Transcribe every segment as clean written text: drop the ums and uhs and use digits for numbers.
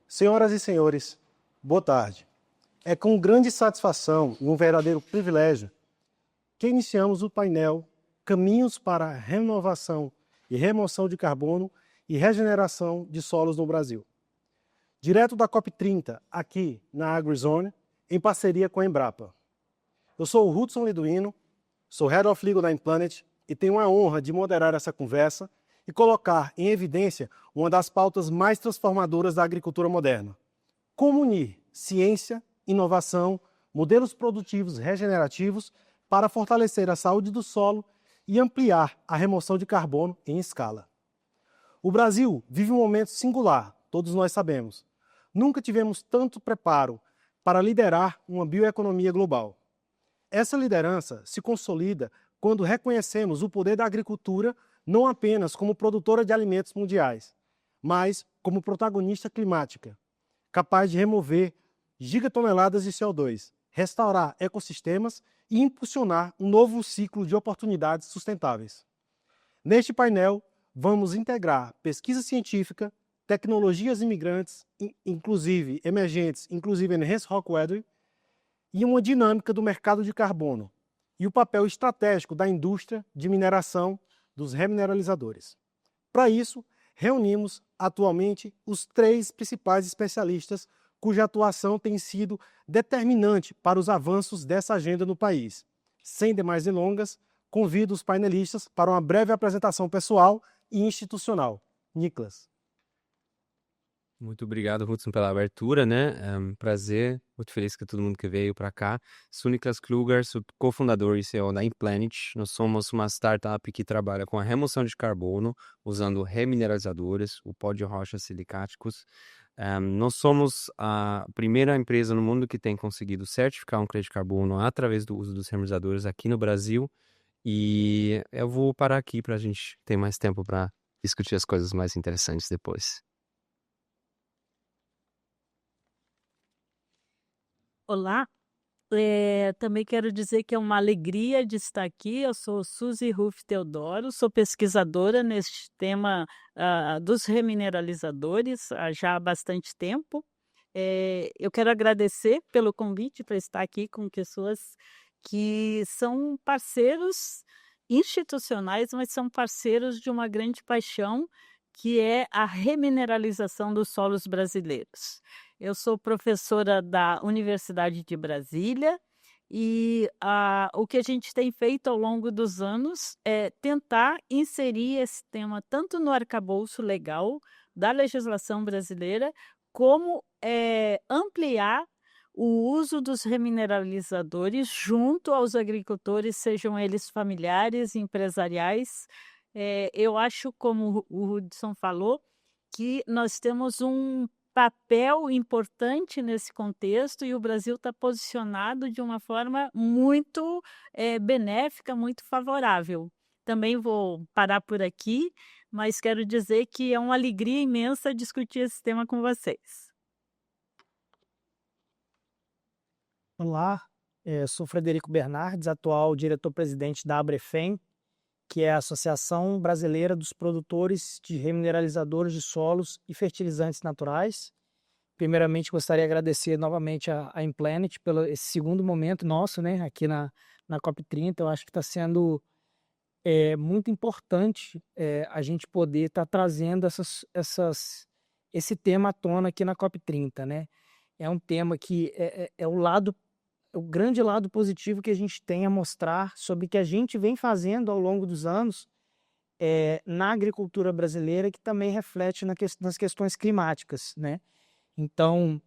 Senhoras e senhores, boa tarde. É com grande satisfação e um verdadeiro privilégio que iniciamos o painel Caminhos para a Renovação e Remoção de Carbono e Regeneração de Solos no Brasil. Direto da COP30, aqui na AgriZone, em parceria com a Embrapa. Eu sou o Hudson Liduino, sou Head of Legal da InPlanet e tenho a honra de moderar essa conversa e colocar em evidência uma das pautas mais transformadoras da agricultura moderna. Como unir ciência, inovação, modelos produtivos regenerativos para fortalecer a saúde do solo e ampliar a remoção de carbono em escala. O Brasil vive um momento singular, todos nós sabemos. Nunca tivemos tanto preparo para liderar uma bioeconomia global. Essa liderança se consolida quando reconhecemos o poder da agricultura não apenas como produtora de alimentos mundiais, mas como protagonista climática, capaz de remover gigatoneladas de CO2, restaurar ecossistemas e impulsionar um novo ciclo de oportunidades sustentáveis. Neste painel, vamos integrar pesquisa científica, tecnologias imigrantes, inclusive emergentes, inclusive Enhanced Rock Weathering, e uma dinâmica do mercado de carbono, e o papel estratégico da indústria de mineração dos remineralizadores. Para isso, reunimos atualmente os 3 principais especialistas cuja atuação tem sido determinante para os avanços dessa agenda no país. Sem demais delongas, convido os painelistas para uma breve apresentação pessoal e institucional. Nicolas. Muito obrigado, Hudson, pela abertura, né? É um prazer, muito feliz que todo mundo que veio para cá. Sou Niklas Kluger, sou cofundador e CEO da InPlanet. Nós somos uma startup que trabalha com a remoção de carbono usando remineralizadores, o pó de rochas silicáticos. Nós somos a primeira empresa no mundo que tem conseguido certificar um crédito de carbono através do uso dos remineralizadores aqui no Brasil. E eu vou parar aqui para a gente ter mais tempo para discutir as coisas mais interessantes depois. Olá, também quero dizer que é uma alegria de estar aqui. Eu sou Suzy Ruff Teodoro, sou pesquisadora neste tema dos remineralizadores já há bastante tempo. Eu quero agradecer pelo convite para estar aqui com pessoas que são parceiros institucionais, mas são parceiros de uma grande paixão, que é a remineralização dos solos brasileiros. Eu sou professora da Universidade de Brasília e o que a gente tem feito ao longo dos anos é tentar inserir esse tema tanto no arcabouço legal da legislação brasileira, como ampliar o uso dos remineralizadores junto aos agricultores, sejam eles familiares, empresariais. Eu acho, como o Hudson falou, que nós temos um papel importante nesse contexto e o Brasil está posicionado de uma forma muito benéfica, muito favorável. Também vou parar por aqui, mas quero dizer que é uma alegria imensa discutir esse tema com vocês. Olá, sou Frederico Bernardes, atual diretor-presidente da Abrefem, que é a Associação Brasileira dos Produtores de Remineralizadores de Solos e Fertilizantes Naturais. Primeiramente, gostaria de agradecer novamente a InPlanet pelo esse segundo momento nosso, né, aqui na COP30. Eu acho que está sendo muito importante a gente poder estar trazendo esse tema à tona aqui na COP30, né? É um tema que o grande lado positivo que a gente tem a mostrar sobre o que a gente vem fazendo ao longo dos anos na agricultura brasileira, que também reflete nas questões climáticas, né? Então,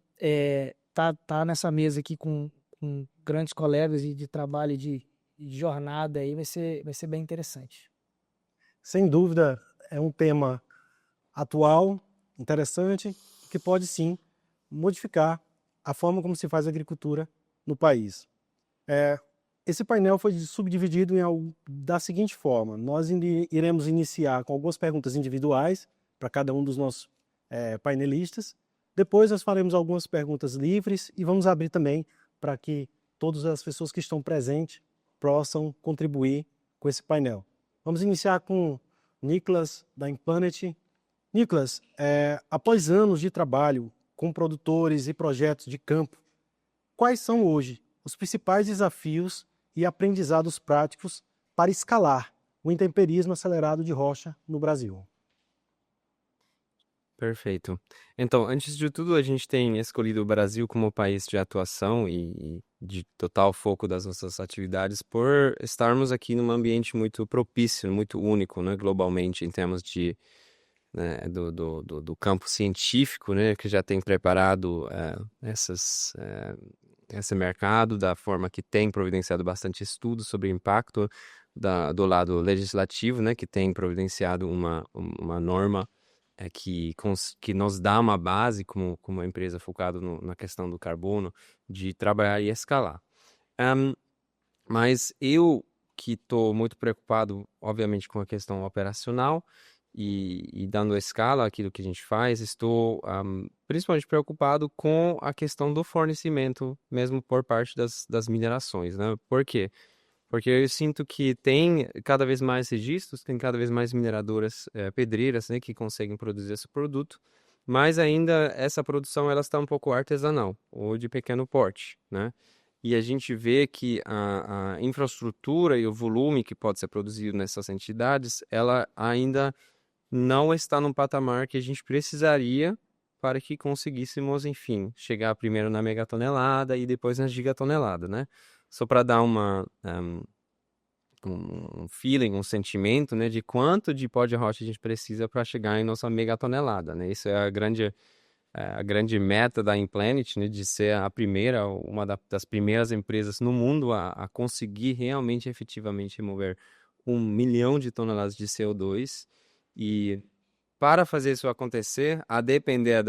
tá nessa mesa aqui com grandes colegas de trabalho e de jornada aí, vai ser bem interessante. Sem dúvida, é um tema atual, interessante, que pode sim modificar a forma como se faz agricultura no país. Esse painel foi subdividido da seguinte forma: nós iremos iniciar com algumas perguntas individuais para cada um dos nossos painelistas. Depois nós faremos algumas perguntas livres e vamos abrir também para que todas as pessoas que estão presentes possam contribuir com esse painel. Vamos iniciar com Nicolas, da InPlanet. Nicolas, após anos de trabalho com produtores e projetos de campo, quais são hoje os principais desafios e aprendizados práticos para escalar o intemperismo acelerado de rocha no Brasil? Perfeito. Então, antes de tudo, a gente tem escolhido o Brasil como país de atuação e de total foco das nossas atividades por estarmos aqui num ambiente muito propício, muito único, né, globalmente, em termos de, né, do campo científico, né, que já tem preparado esse mercado da forma que tem providenciado bastante estudo sobre o impacto do lado legislativo, né, que tem providenciado uma norma que nos dá uma base como uma empresa focada na questão do carbono, de trabalhar e escalar. Mas eu que estou muito preocupado, obviamente, com a questão operacional e dando escala àquilo que a gente faz, estou principalmente preocupado com a questão do fornecimento, mesmo por parte das minerações, né? Por quê? Porque eu sinto que tem cada vez mais registros, tem cada vez mais mineradoras pedreiras, né, que conseguem produzir esse produto, mas ainda essa produção ela está um pouco artesanal ou de pequeno porte, né? E a gente vê que a infraestrutura e o volume que pode ser produzido nessas entidades, ela ainda não está num patamar que a gente precisaria para que conseguíssemos, enfim, chegar primeiro na megatonelada e depois na gigatonelada, né? Só para dar um feeling, um sentimento, né, de quanto de pó de rocha a gente precisa para chegar em nossa megatonelada, né? Isso é a grande meta da InPlanet, né, de ser uma das primeiras empresas no mundo a conseguir realmente, efetivamente, remover 1 milhão de toneladas de CO2 e para fazer isso acontecer, a depender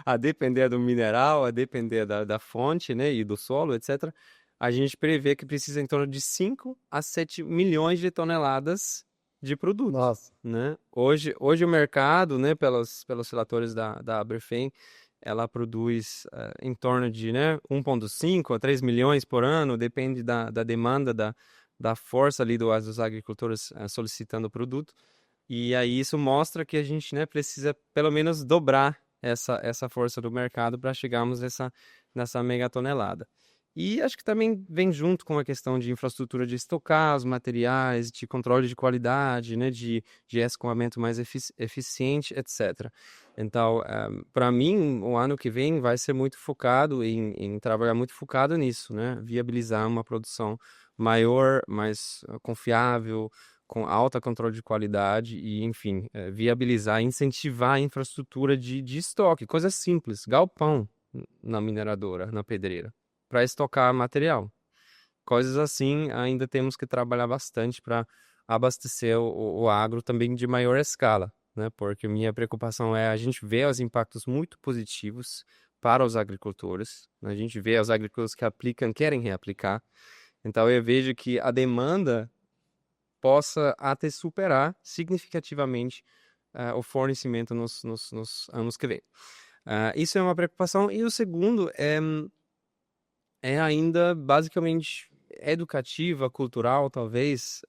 a depender do mineral, a depender da fonte, né, e do solo, etc., a gente prevê que precisa em torno de 5 a 7 milhões de toneladas de produto, Nossa. né? Hoje o mercado, né, pelos relatórios da Abrefem, ela produz em torno de, né, 1,5 a 3 milhões por ano, depende da demanda, da força ali dos agricultores solicitando o produto. E aí isso mostra que a gente, né, precisa pelo menos dobrar essa força do mercado para chegarmos nessa megatonelada. E acho que também vem junto com a questão de infraestrutura de estocar os materiais, de controle de qualidade, né, de escoamento mais eficiente, etc. Então, para mim, o ano que vem vai ser muito focado em trabalhar muito focado nisso, né, viabilizar uma produção maior, mais confiável, com alta controle de qualidade e, enfim, viabilizar, incentivar a infraestrutura de estoque, coisas simples, galpão na mineradora, na pedreira, para estocar material. Coisas assim, ainda temos que trabalhar bastante para abastecer o agro também de maior escala, né? Porque minha preocupação é a gente ver os impactos muito positivos para os agricultores, né? A gente vê os agricultores que aplicam, querem reaplicar. Então eu vejo que a demanda possa até superar significativamente o fornecimento nos anos que vêm. Isso é uma preocupação. E o segundo é ainda basicamente educativa, cultural, talvez.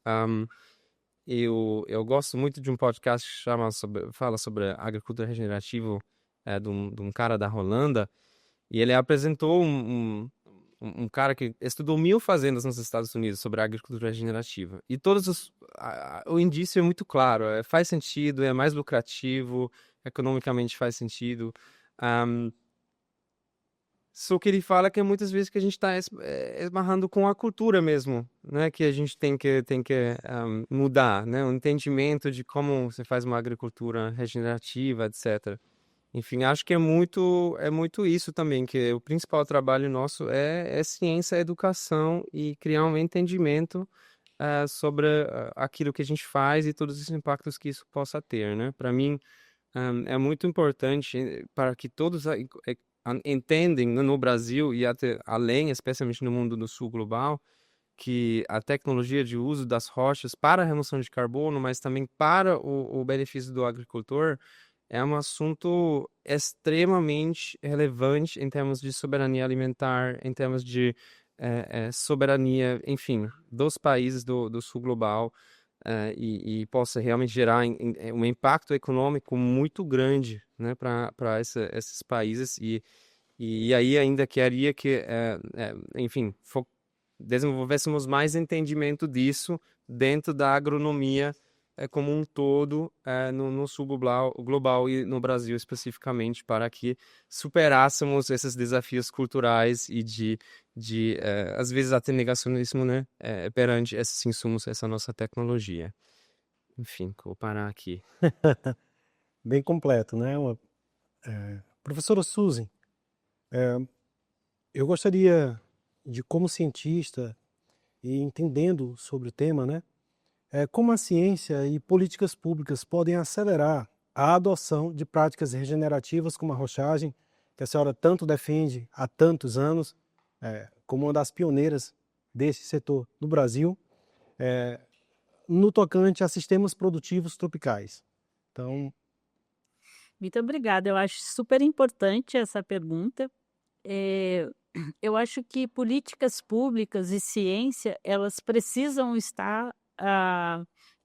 Eu gosto muito de um podcast que fala sobre agricultura regenerativa de um cara da Holanda, e ele apresentou um cara que estudou 1000 fazendas nos Estados Unidos sobre a agricultura regenerativa. E o indício é muito claro, faz sentido, é mais lucrativo, economicamente faz sentido. Só que ele fala que muitas vezes que a gente está esbarrando com a cultura mesmo, né? Que a gente tem que mudar, né? O entendimento de como se faz uma agricultura regenerativa, etc. Enfim, acho que é muito isso também, que o principal trabalho nosso é ciência, educação e criar um entendimento sobre aquilo que a gente faz e todos os impactos que isso possa ter, né? Para mim, é muito importante para que todos entendem no Brasil e até além, especialmente no mundo do sul global, que a tecnologia de uso das rochas para a remoção de carbono, mas também para o benefício do agricultor, é um assunto extremamente relevante em termos de soberania alimentar, em termos de soberania, enfim, dos países do sul global. e possa realmente gerar um impacto econômico muito grande, né, para esses países. E aí ainda queria que, enfim, desenvolvêssemos mais entendimento disso dentro da agronomia como um todo no sul global e no Brasil especificamente, para que superássemos esses desafios culturais e às vezes até negacionismo, né, perante esses insumos, essa nossa tecnologia. Enfim, vou parar aqui. Bem completo, né? Professora Suzy, eu gostaria de, como cientista e entendendo sobre o tema, né? Como a ciência e políticas públicas podem acelerar a adoção de práticas regenerativas como a rochagem, que a senhora tanto defende há tantos anos, como uma das pioneiras desse setor no Brasil, no tocante a sistemas produtivos tropicais. Então, Muito obrigada. Eu acho super importante essa pergunta. Eu acho que políticas públicas e ciência, elas precisam estar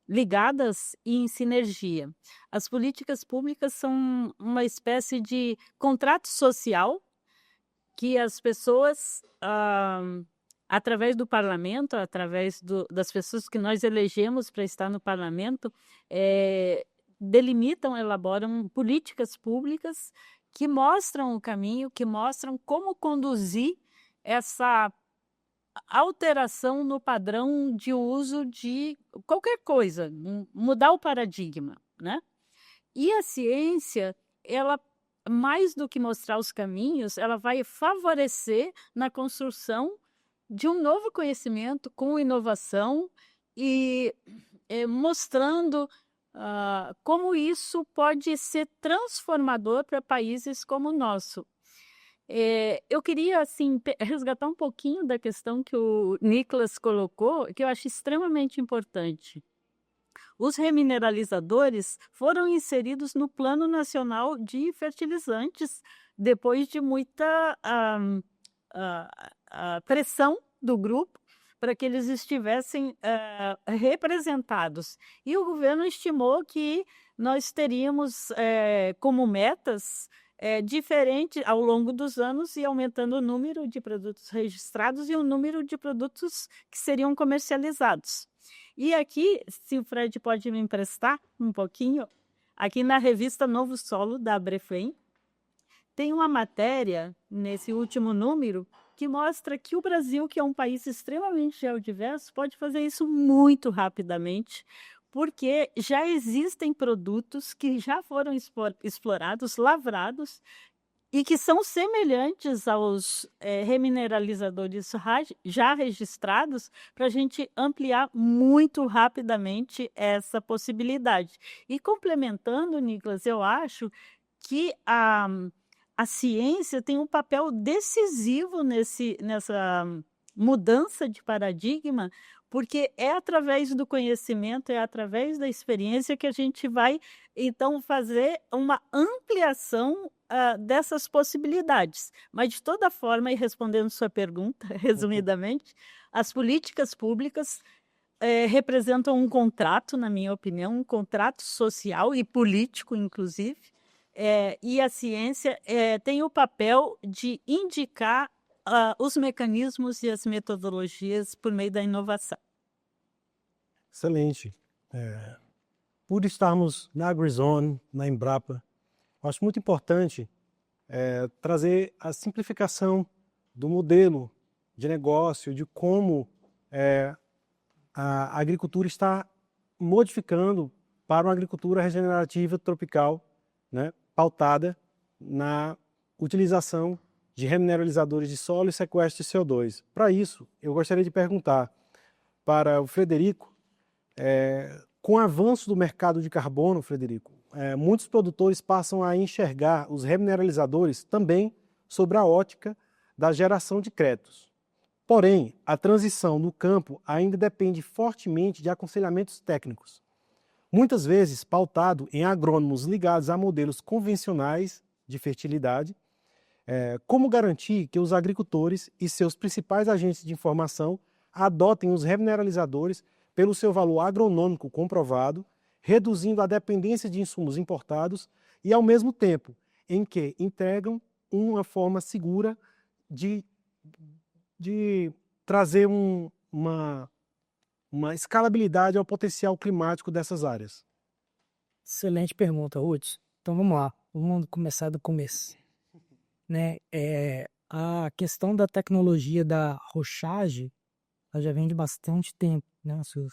ligadas e em sinergia. As políticas públicas são uma espécie de contrato social que as pessoas, através do parlamento, através das pessoas que nós elegemos para estar no parlamento, delimitam, elaboram políticas públicas que mostram o caminho, que mostram como conduzir essa alteração no padrão de uso de qualquer coisa, mudar o paradigma, né? E a ciência, ela, mais do que mostrar os caminhos, ela vai favorecer na construção de um novo conhecimento com inovação e mostrando como isso pode ser transformador para países como o nosso. Eu queria assim, resgatar um pouquinho da questão que o Nicolas colocou, que eu acho extremamente importante. Os remineralizadores foram inseridos no Plano Nacional de Fertilizantes depois de muita pressão do grupo para que eles estivessem representados. E o governo estimou que nós teríamos como metas diferente ao longo dos anos e aumentando o número de produtos registrados e o número de produtos que seriam comercializados. E aqui, se o Fred pode me emprestar um pouquinho, aqui na revista Novo Solo, da Abrefem, tem uma matéria, nesse último número, que mostra que o Brasil, que é um país extremamente geodiverso, pode fazer isso muito rapidamente, porque já existem produtos que já foram explorados, lavrados, e que são semelhantes aos remineralizadores já registrados, para a gente ampliar muito rapidamente essa possibilidade. E complementando, Nicolas, eu acho que a ciência tem um papel decisivo nessa mudança de paradigma, porque é através do conhecimento, é através da experiência que a gente vai, então, fazer uma ampliação dessas possibilidades. Mas, de toda forma, e respondendo sua pergunta, resumidamente, as políticas públicas representam um contrato, na minha opinião, um contrato social e político, inclusive, e a ciência tem o papel de indicar os mecanismos e as metodologias por meio da inovação. excelente. Por estarmos na AgriZone, na Embrapa, eu acho muito importante trazer a simplificação do modelo de negócio, de como a agricultura está modificando para uma agricultura regenerativa tropical, né, pautada na utilização de remineralizadores de solo e sequestro de CO2. Para isso, eu gostaria de perguntar para o Frederico, com o avanço do mercado de carbono, Frederico, muitos produtores passam a enxergar os remineralizadores também sobre a ótica da geração de créditos. Porém, a transição no campo ainda depende fortemente de aconselhamentos técnicos, muitas vezes pautado em agrônomos ligados a modelos convencionais de fertilidade. Como garantir que os agricultores e seus principais agentes de informação adotem os remineralizadores pelo seu valor agronômico comprovado, reduzindo a dependência de insumos importados e, ao mesmo tempo, em que integram uma forma segura de trazer uma escalabilidade ao potencial climático dessas áreas. Excelente pergunta, Ruth. Então vamos lá, vamos começar do começo. Né? A questão da tecnologia da rochagem, ela já vem de bastante tempo. Né? A gente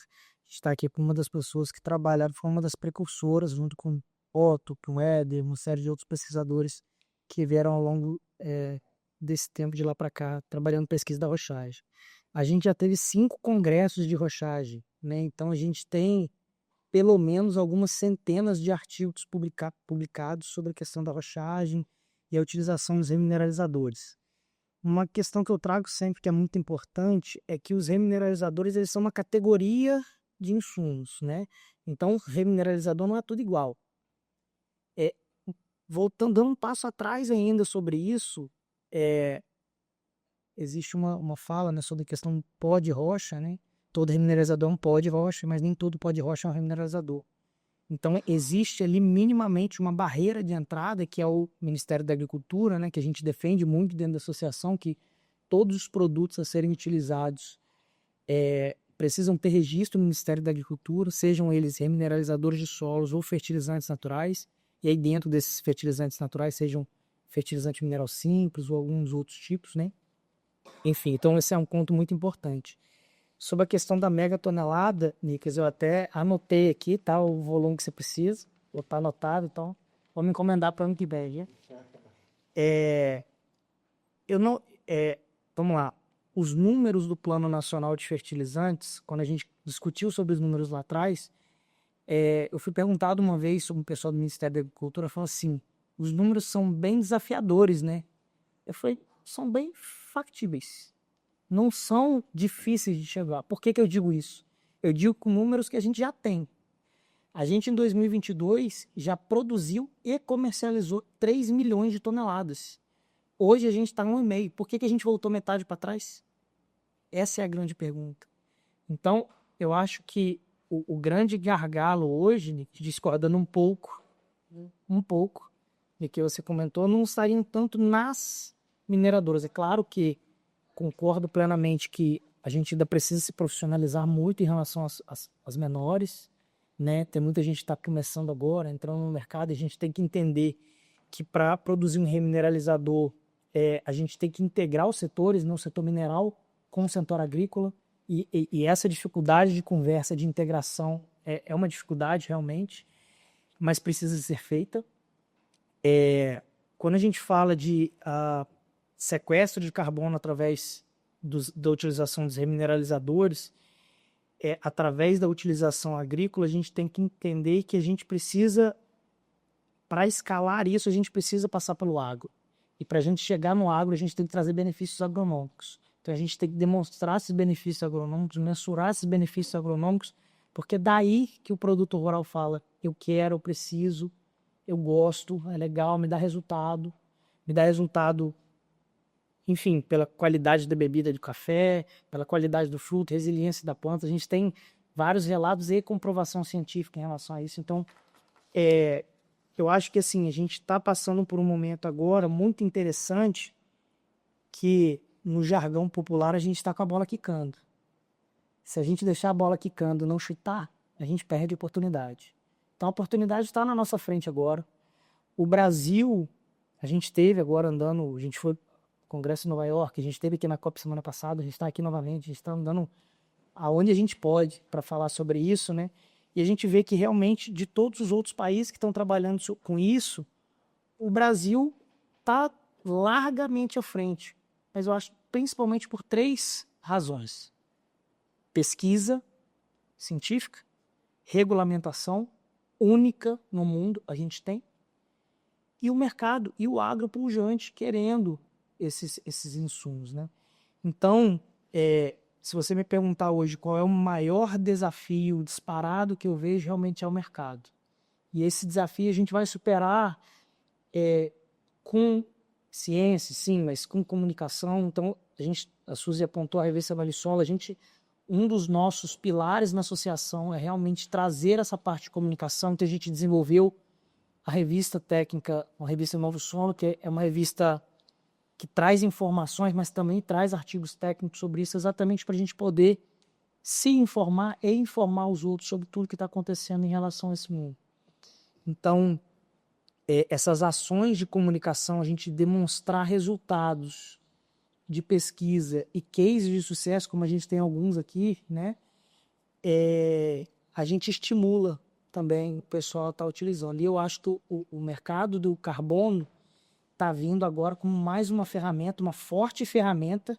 está aqui com uma das pessoas que trabalharam, foi uma das precursoras, junto com Otto, com Éder, uma série de outros pesquisadores que vieram ao longo desse tempo de lá para cá, trabalhando pesquisa da rochagem. A gente já teve 5 congressos de rochagem, né? Então a gente tem pelo menos algumas centenas de artigos publicados sobre a questão da rochagem e a utilização dos remineralizadores. Uma questão que eu trago sempre que é muito importante é que os remineralizadores eles são uma categoria de insumos, né? Então, remineralizador não é tudo igual. Voltando, dando um passo atrás ainda sobre isso, existe uma fala, né, sobre a questão do pó de rocha, né? Todo remineralizador é um pó de rocha, mas nem todo pó de rocha é um remineralizador. Então, existe ali minimamente uma barreira de entrada, que é o Ministério da Agricultura, né, que a gente defende muito dentro da associação, que todos os produtos a serem utilizados precisam ter registro no Ministério da Agricultura, sejam eles remineralizadores de solos ou fertilizantes naturais, e aí dentro desses fertilizantes naturais sejam fertilizante mineral simples ou alguns outros tipos, né? Enfim, então esse é um ponto muito importante. Sobre a questão da megatonelada, Nicolas, eu até anotei aqui, tá, o volume que você precisa, vou estar anotado, então vou me encomendar para o ano que vem. Vamos lá, os números do Plano Nacional de Fertilizantes, quando a gente discutiu sobre os números lá atrás, eu fui perguntado uma vez sobre o pessoal do Ministério da Agricultura, falou assim, os números são bem desafiadores, né? Eu falei, são bem factíveis. Não são difíceis de chegar. Por que eu digo isso? Eu digo com números que a gente já tem. A gente, em 2022, já produziu e comercializou 3 milhões de toneladas. Hoje a gente está em 1,5. Por que a gente voltou metade para trás? Essa é a grande pergunta. Então, eu acho que o grande gargalo hoje, Nick, discordando um pouco, de que você comentou, não estaria tanto nas mineradoras. É claro que concordo plenamente que a gente ainda precisa se profissionalizar muito em relação às menores, né? Tem muita gente que está começando agora, entrando no mercado, e a gente tem que entender que para produzir um remineralizador, a gente tem que integrar os setores, não o setor mineral com o setor agrícola, e essa dificuldade de conversa, de integração, é uma dificuldade realmente, mas precisa ser feita. Quando a gente fala de sequestro de carbono através da utilização dos remineralizadores, através da utilização agrícola, a gente tem que entender que a gente precisa, para escalar isso, a gente precisa passar pelo agro. E para a gente chegar no agro, a gente tem que trazer benefícios agronômicos. Então a gente tem que demonstrar esses benefícios agronômicos, mensurar esses benefícios agronômicos, porque é daí que o produtor rural fala, eu quero, eu preciso, eu gosto, é legal, me dá resultado, enfim, pela qualidade da bebida de café, pela qualidade do fruto, resiliência da planta. A gente tem vários relatos e comprovação científica em relação a isso. Então, eu acho que assim, a gente está passando por um momento agora muito interessante que, no jargão popular, a gente está com a bola quicando. Se a gente deixar a bola quicando e não chutar, a gente perde a oportunidade. Então, a oportunidade está na nossa frente agora. O Brasil, a gente teve agora andando, a gente foi Congresso em Nova York, a gente esteve aqui na COP semana passada, a gente está aqui novamente, a gente está andando aonde a gente pode para falar sobre isso, né? E a gente vê que realmente, de todos os outros países que estão trabalhando com isso, o Brasil está largamente à frente. Mas eu acho principalmente por 3 razões. Pesquisa científica, regulamentação única no mundo, a gente tem, e o mercado e o agro pujante querendo esses insumos, né? Então, se você me perguntar hoje qual é o maior desafio disparado que eu vejo, realmente é o mercado. E esse desafio a gente vai superar com ciência, sim, mas com comunicação. Então, a Suzy apontou a revista Vale Solo, a gente um dos nossos pilares na associação é realmente trazer essa parte de comunicação. Então a gente desenvolveu a revista técnica, a revista Novo Solo, que é uma revista que traz informações, mas também traz artigos técnicos sobre isso, exatamente para a gente poder se informar e informar os outros sobre tudo que está acontecendo em relação a esse mundo. Então, essas ações de comunicação, a gente demonstrar resultados de pesquisa e cases de sucesso, como a gente tem alguns aqui, né? A gente estimula também o pessoal a estar utilizando. E eu acho que o mercado do carbono está vindo agora como mais uma ferramenta, uma forte ferramenta,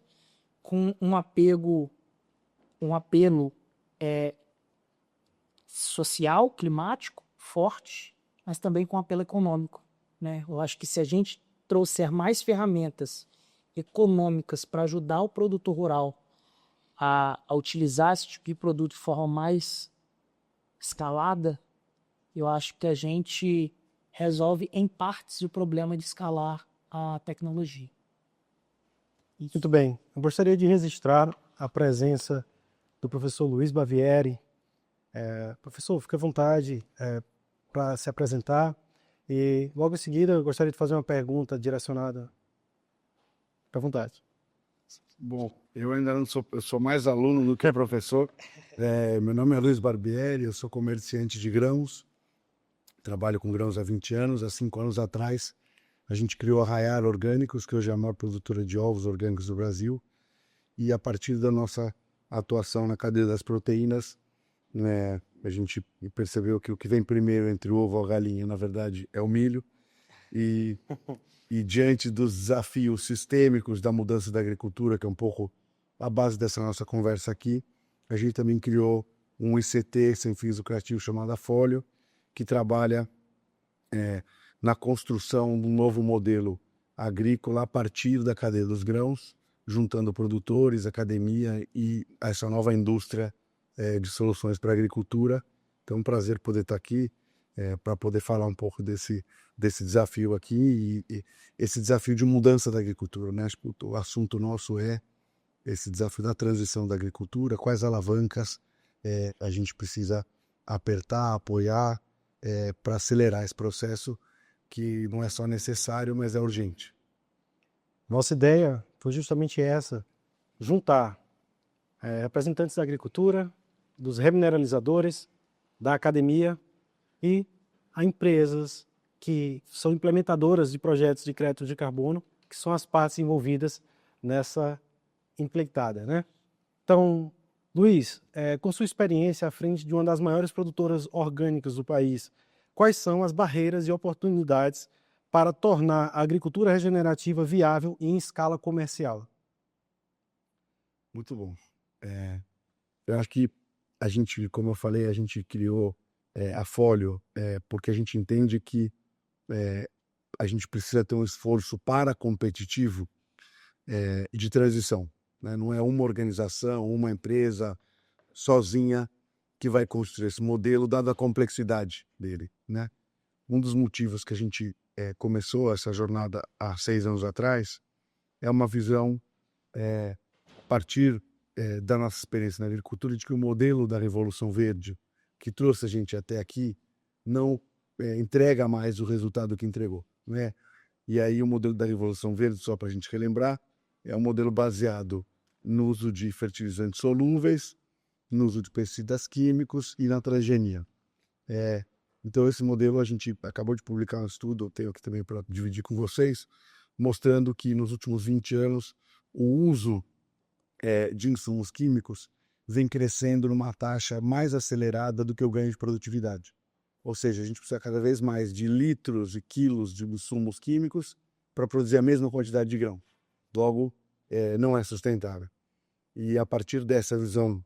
com um apelo social, climático, forte, mas também com apelo econômico, né? Eu acho que se a gente trouxer mais ferramentas econômicas para ajudar o produtor rural a utilizar esse tipo de produto de forma mais escalada, eu acho que a gente resolve em partes o problema de escalar a tecnologia. Isso. Muito bem. Eu gostaria de registrar a presença do professor Luiz Bavieri. Professor, fique à vontade para se apresentar. E logo em seguida eu gostaria de fazer uma pergunta direcionada. Fique à vontade. Bom, eu ainda não sou, eu sou mais aluno do que professor. Meu nome é Luiz Barbieri, eu sou comerciante de grãos, trabalho com grãos há 20 anos. Há 5 anos atrás, a gente criou a Raiar Orgânicos, que hoje é a maior produtora de ovos orgânicos do Brasil. E a partir da nossa atuação na cadeia das proteínas, né, a gente percebeu que o que vem primeiro entre o ovo e a galinha, na verdade, é o milho. E diante dos desafios sistêmicos da mudança da agricultura, que é um pouco a base dessa nossa conversa aqui, a gente também criou um ICT sem fins lucrativos chamado Afólio, que trabalha na construção de um novo modelo agrícola a partir da cadeia dos grãos, juntando produtores, academia e essa nova indústria de soluções para a agricultura. Então é um prazer poder estar aqui para poder falar um pouco desse desafio aqui e esse desafio de mudança da agricultura, né? Acho que o assunto nosso é esse desafio da transição da agricultura, quais alavancas a gente precisa apertar, apoiar para acelerar esse processo que não é só necessário, mas é urgente. Nossa ideia foi justamente essa, juntar representantes da agricultura, dos remineralizadores, da academia e a empresas que são implementadoras de projetos de crédito de carbono, que são as partes envolvidas nessa empreitada, né? Então, Luiz, com sua experiência à frente de uma das maiores produtoras orgânicas do país, quais são as barreiras e oportunidades para tornar a agricultura regenerativa viável e em escala comercial? Muito bom. Eu acho que a gente, como eu falei, a gente criou a Folio porque a gente entende que a gente precisa ter um esforço competitivo e de transição, né? Não é uma organização, uma empresa sozinha que vai construir esse modelo, dada a complexidade dele, né? Um dos motivos que a gente começou essa jornada há 6 anos atrás é uma visão a partir da nossa experiência na agricultura, de que o modelo da Revolução Verde, que trouxe a gente até aqui, não entrega mais o resultado que entregou, né? E aí o modelo da Revolução Verde, só para a gente relembrar, é um modelo baseado no uso de fertilizantes solúveis, no uso de pesticidas químicos e na transgenia. Então esse modelo, a gente acabou de publicar um estudo, eu tenho aqui também para dividir com vocês, mostrando que nos últimos 20 anos o uso de insumos químicos vem crescendo numa taxa mais acelerada do que o ganho de produtividade. Ou seja, a gente precisa cada vez mais de litros e quilos de insumos químicos para produzir a mesma quantidade de grão. Logo, não é sustentável. E a partir dessa visão,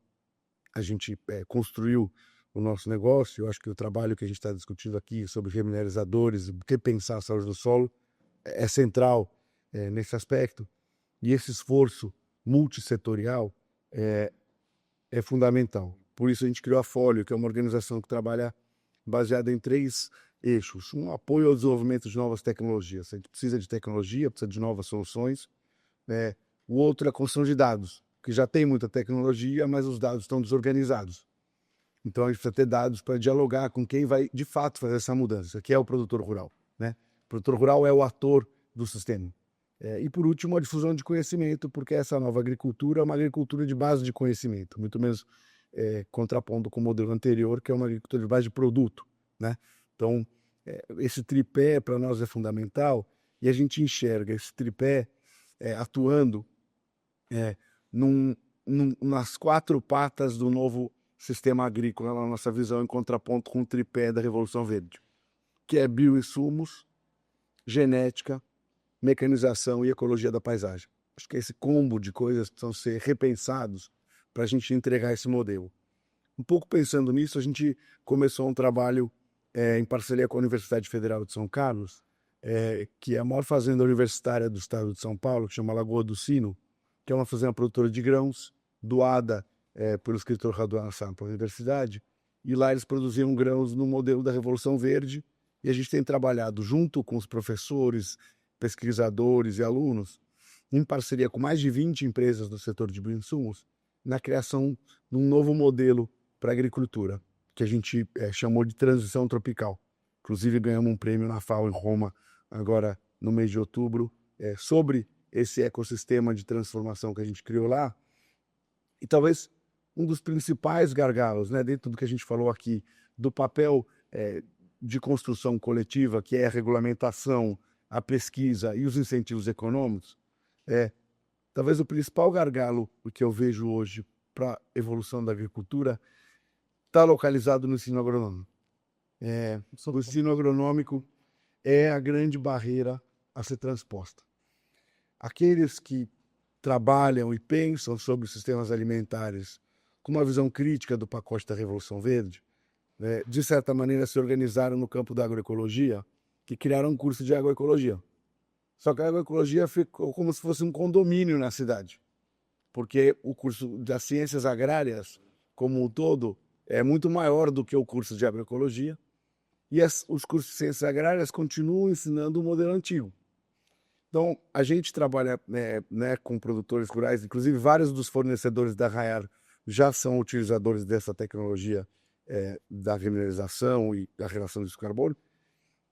a gente construiu o nosso negócio. Eu acho que o trabalho que a gente está discutindo aqui sobre remineralizadores, o que pensar a saúde do solo, é central nesse aspecto. E esse esforço multissetorial é fundamental. Por isso a gente criou a Folio, que é uma organização que trabalha baseada em 3 eixos. Um, apoio ao desenvolvimento de novas tecnologias. A gente precisa de tecnologia, precisa de novas soluções. O outro é a construção de dados. que já tem muita tecnologia, mas os dados estão desorganizados. Então a gente precisa ter dados para dialogar com quem vai de fato fazer essa mudança, que é o produtor rural, né? O produtor rural é o ator do sistema. E por último, a difusão de conhecimento, porque essa nova agricultura é uma agricultura de base de conhecimento, muito menos contrapondo com o modelo anterior, que é uma agricultura de base de produto, né? Então, esse tripé para nós é fundamental, e a gente enxerga esse tripé atuando nas 4 patas do novo sistema agrícola, na nossa visão, em contraponto com o tripé da Revolução Verde, que é bioinsumos, genética, mecanização e ecologia da paisagem. Acho que esse combo de coisas precisam ser repensados para a gente entregar esse modelo. Um pouco pensando nisso, a gente começou um trabalho em parceria com a Universidade Federal de São Carlos, que é a maior fazenda universitária do estado de São Paulo, que chama Lagoa do Sino, que é uma fazenda produtora de grãos, doada pelo escritor Raduan Assam para a universidade, e lá eles produziam grãos no modelo da Revolução Verde, e a gente tem trabalhado junto com os professores, pesquisadores e alunos, em parceria com mais de 20 empresas do setor de bioinsumos, na criação de um novo modelo para a agricultura, que a gente chamou de transição tropical. Inclusive ganhamos um prêmio na FAO em Roma, agora no mês de outubro, sobre esse ecossistema de transformação que a gente criou lá. E talvez um dos principais gargalos, né, dentro do que a gente falou aqui, do papel de construção coletiva, que é a regulamentação, a pesquisa e os incentivos econômicos, talvez o principal gargalo que eu vejo hoje para a evolução da agricultura está localizado no ensino agronômico. O ensino agronômico é a grande barreira a ser transposta. Aqueles que trabalham e pensam sobre os sistemas alimentares com uma visão crítica do pacote da Revolução Verde, de certa maneira se organizaram no campo da agroecologia, que criaram um curso de agroecologia. Só que a agroecologia ficou como se fosse um condomínio na cidade, porque o curso das ciências agrárias, como um todo, é muito maior do que o curso de agroecologia, e os cursos de ciências agrárias continuam ensinando o modelo antigo. Então, a gente trabalha com produtores rurais, inclusive vários dos fornecedores da Raiar já são utilizadores dessa tecnologia da remineralização e da relação de carbono,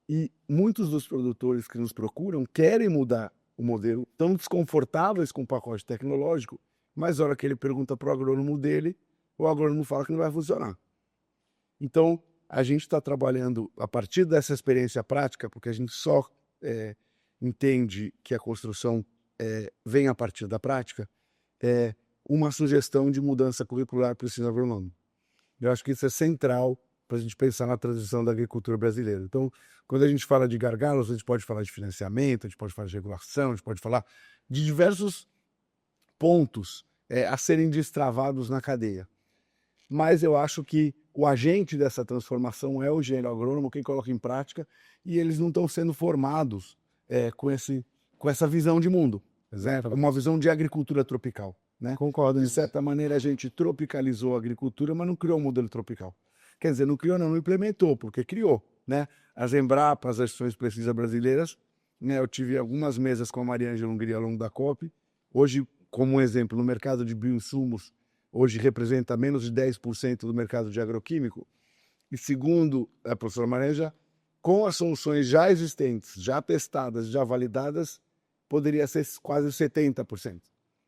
e muitos dos produtores que nos procuram querem mudar o modelo, estão desconfortáveis com o pacote tecnológico, mas na hora que ele pergunta para o agrônomo dele, o agrônomo fala que não vai funcionar. Então, a gente está trabalhando a partir dessa experiência prática, porque a gente só entende que a construção vem a partir da prática, uma sugestão de mudança curricular para o ensino agronômico. Eu acho que isso é central para a gente pensar na transição da agricultura brasileira. Então, quando a gente fala de gargalos, a gente pode falar de financiamento, a gente pode falar de regulação, a gente pode falar de diversos pontos a serem destravados na cadeia. Mas eu acho que o agente dessa transformação é o engenheiro agrônomo, quem coloca em prática, e eles não estão sendo formados com essa visão de mundo, uma visão de agricultura tropical. Né? Concordo. De certa maneira, a gente tropicalizou a agricultura, mas não criou um modelo tropical. Quer dizer, não criou, não implementou, porque criou. Né? As Embrapas, as ações precisas brasileiras, né? Eu tive algumas mesas com a Maria Ângela Hungria ao longo da COP. Hoje, como um exemplo, no mercado de bioinsumos, hoje representa menos de 10% do mercado de agroquímico. E segundo a professora Maria, com as soluções já existentes, já testadas, já validadas, poderia ser quase 70%.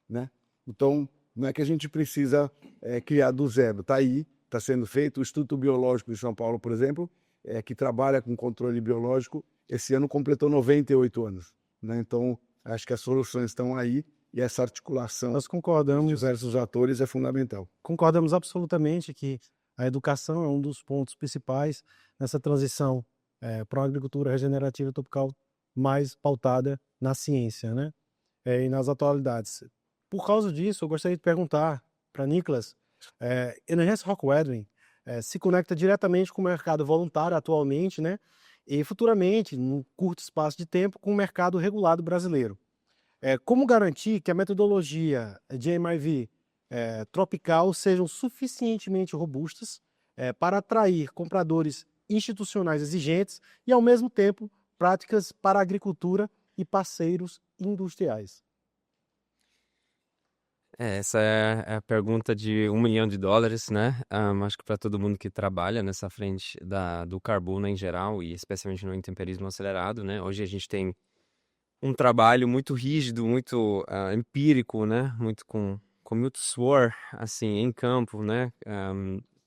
Né? Então, não é que a gente precisa criar do zero. Está aí, está sendo feito. O Instituto Biológico de São Paulo, por exemplo, que trabalha com controle biológico, esse ano completou 98 anos. Né? Então, acho que as soluções estão aí e essa articulação Nós concordamos. dos diversos atores é fundamental. Concordamos absolutamente que a educação é um dos pontos principais nessa transição para uma agricultura regenerativa tropical mais pautada na ciência, né? E nas atualidades. Por causa disso, eu gostaria de perguntar para Nicolas, Enhance Rock Weathering se conecta diretamente com o mercado voluntário atualmente, né? E futuramente, num curto espaço de tempo, com o mercado regulado brasileiro. Como garantir que a metodologia de MIV tropical sejam suficientemente robustas para atrair compradores institucionais exigentes e, ao mesmo tempo, práticas para a agricultura e parceiros industriais? Essa é a pergunta de $1 milhão, né? Acho que para todo mundo que trabalha nessa frente do carbono em geral e especialmente no intemperismo acelerado, né? Hoje a gente tem um trabalho muito rígido, muito empírico, né? Com muito suor, assim, em campo, né?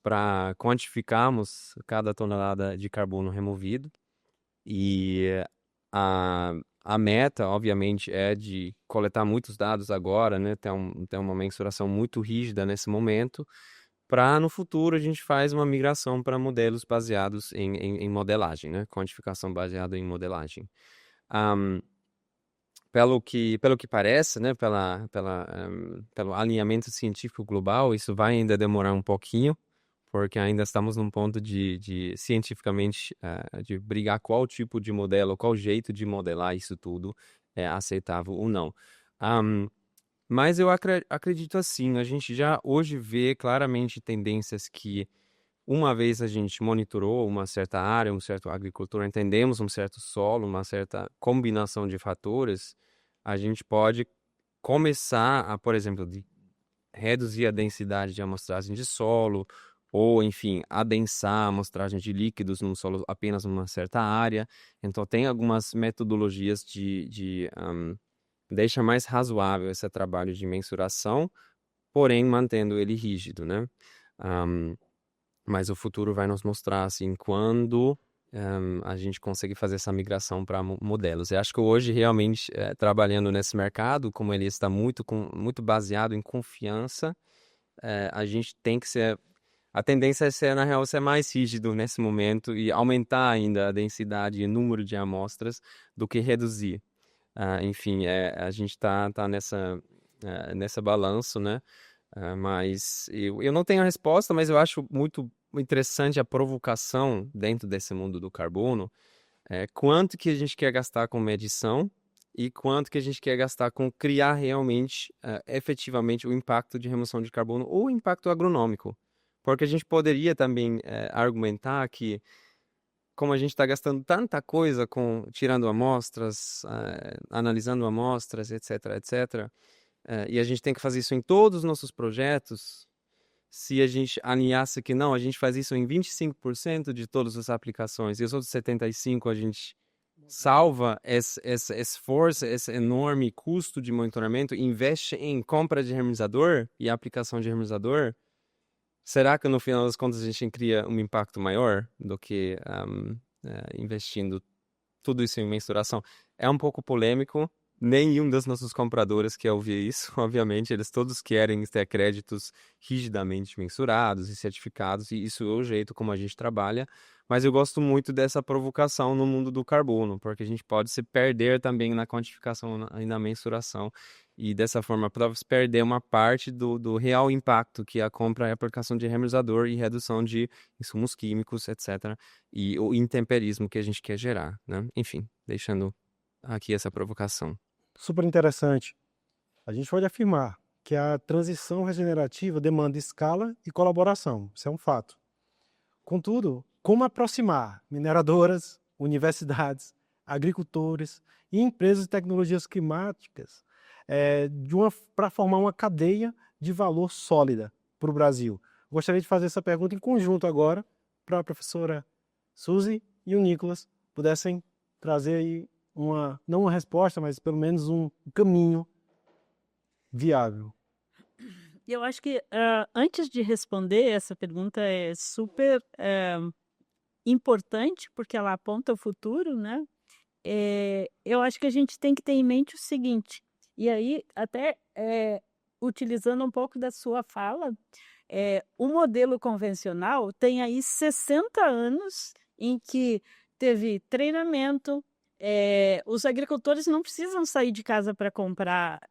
Para quantificarmos cada tonelada de carbono removido. E a meta, obviamente, é de coletar muitos dados agora, né? Ter uma mensuração muito rígida nesse momento, para no futuro a gente faz uma migração para modelos baseados em modelagem, né? Quantificação baseada em modelagem. Ahm, pelo que parece, né? Pelo alinhamento científico global, isso vai ainda demorar um pouquinho, porque ainda estamos num ponto de cientificamente de brigar qual tipo de modelo, qual jeito de modelar isso tudo é aceitável ou não. Mas eu acredito assim, a gente já hoje vê claramente tendências que, uma vez a gente monitorou uma certa área, um certo agricultor, entendemos um certo solo, uma certa combinação de fatores, a gente pode começar a, por exemplo, reduzir a densidade de amostragem de solo, ou, enfim, adensar a amostragem de líquidos num solo apenas numa certa área. Então, tem algumas metodologias deixa mais razoável esse trabalho de mensuração, porém mantendo ele rígido, né? Mas o futuro vai nos mostrar, assim, quando a gente consegue fazer essa migração para modelos. Eu acho que hoje, realmente, trabalhando nesse mercado, como ele está muito baseado em confiança, a gente tem que ser... A tendência é ser, na real, ser mais rígido nesse momento e aumentar ainda a densidade e o número de amostras do que reduzir. Enfim, a gente está nessa balanço, né? Mas eu não tenho a resposta, mas eu acho muito interessante a provocação dentro desse mundo do carbono. Quanto que a gente quer gastar com medição e quanto que a gente quer gastar com criar realmente, efetivamente, o impacto de remoção de carbono ou o impacto agronômico. Porque a gente poderia também argumentar que, como a gente está gastando tanta coisa tirando amostras, analisando amostras, etc., etc., e a gente tem que fazer isso em todos os nossos projetos, se a gente alinhasse que não, a gente faz isso em 25% de todas as aplicações e os outros 75% a gente salva esse esforço, esse enorme custo de monitoramento, investe em compra de germinalizador e aplicação de germinalizador, será que no final das contas a gente cria um impacto maior do que investindo tudo isso em mensuração? É um pouco polêmico. Nenhum dos nossos compradores quer ouvir isso, obviamente. Eles todos querem ter créditos rigidamente mensurados e certificados, e isso é o jeito como a gente trabalha. Mas eu gosto muito dessa provocação no mundo do carbono, porque a gente pode se perder também na quantificação e na mensuração, e dessa forma pode se perder uma parte do real impacto que a compra e aplicação de germinalizador e redução de insumos químicos, etc., e o intemperismo que a gente quer gerar, né? Enfim, deixando aqui essa provocação. Super interessante. A gente pode afirmar que a transição regenerativa demanda escala e colaboração. Isso é um fato. Contudo, como aproximar mineradoras, universidades, agricultores e empresas de tecnologias climáticas para formar uma cadeia de valor sólida para o Brasil? Gostaria de fazer essa pergunta em conjunto agora para a professora Suzy e o Nicolas pudessem trazer aí não uma resposta, mas pelo menos um caminho viável. Eu acho que antes de responder essa pergunta é super importante, porque ela aponta o futuro, né? Eu acho que a gente tem que ter em mente o seguinte, e aí até utilizando um pouco da sua fala, o modelo convencional tem aí 60 anos em que teve treinamento, os agricultores não precisam sair de casa para comprar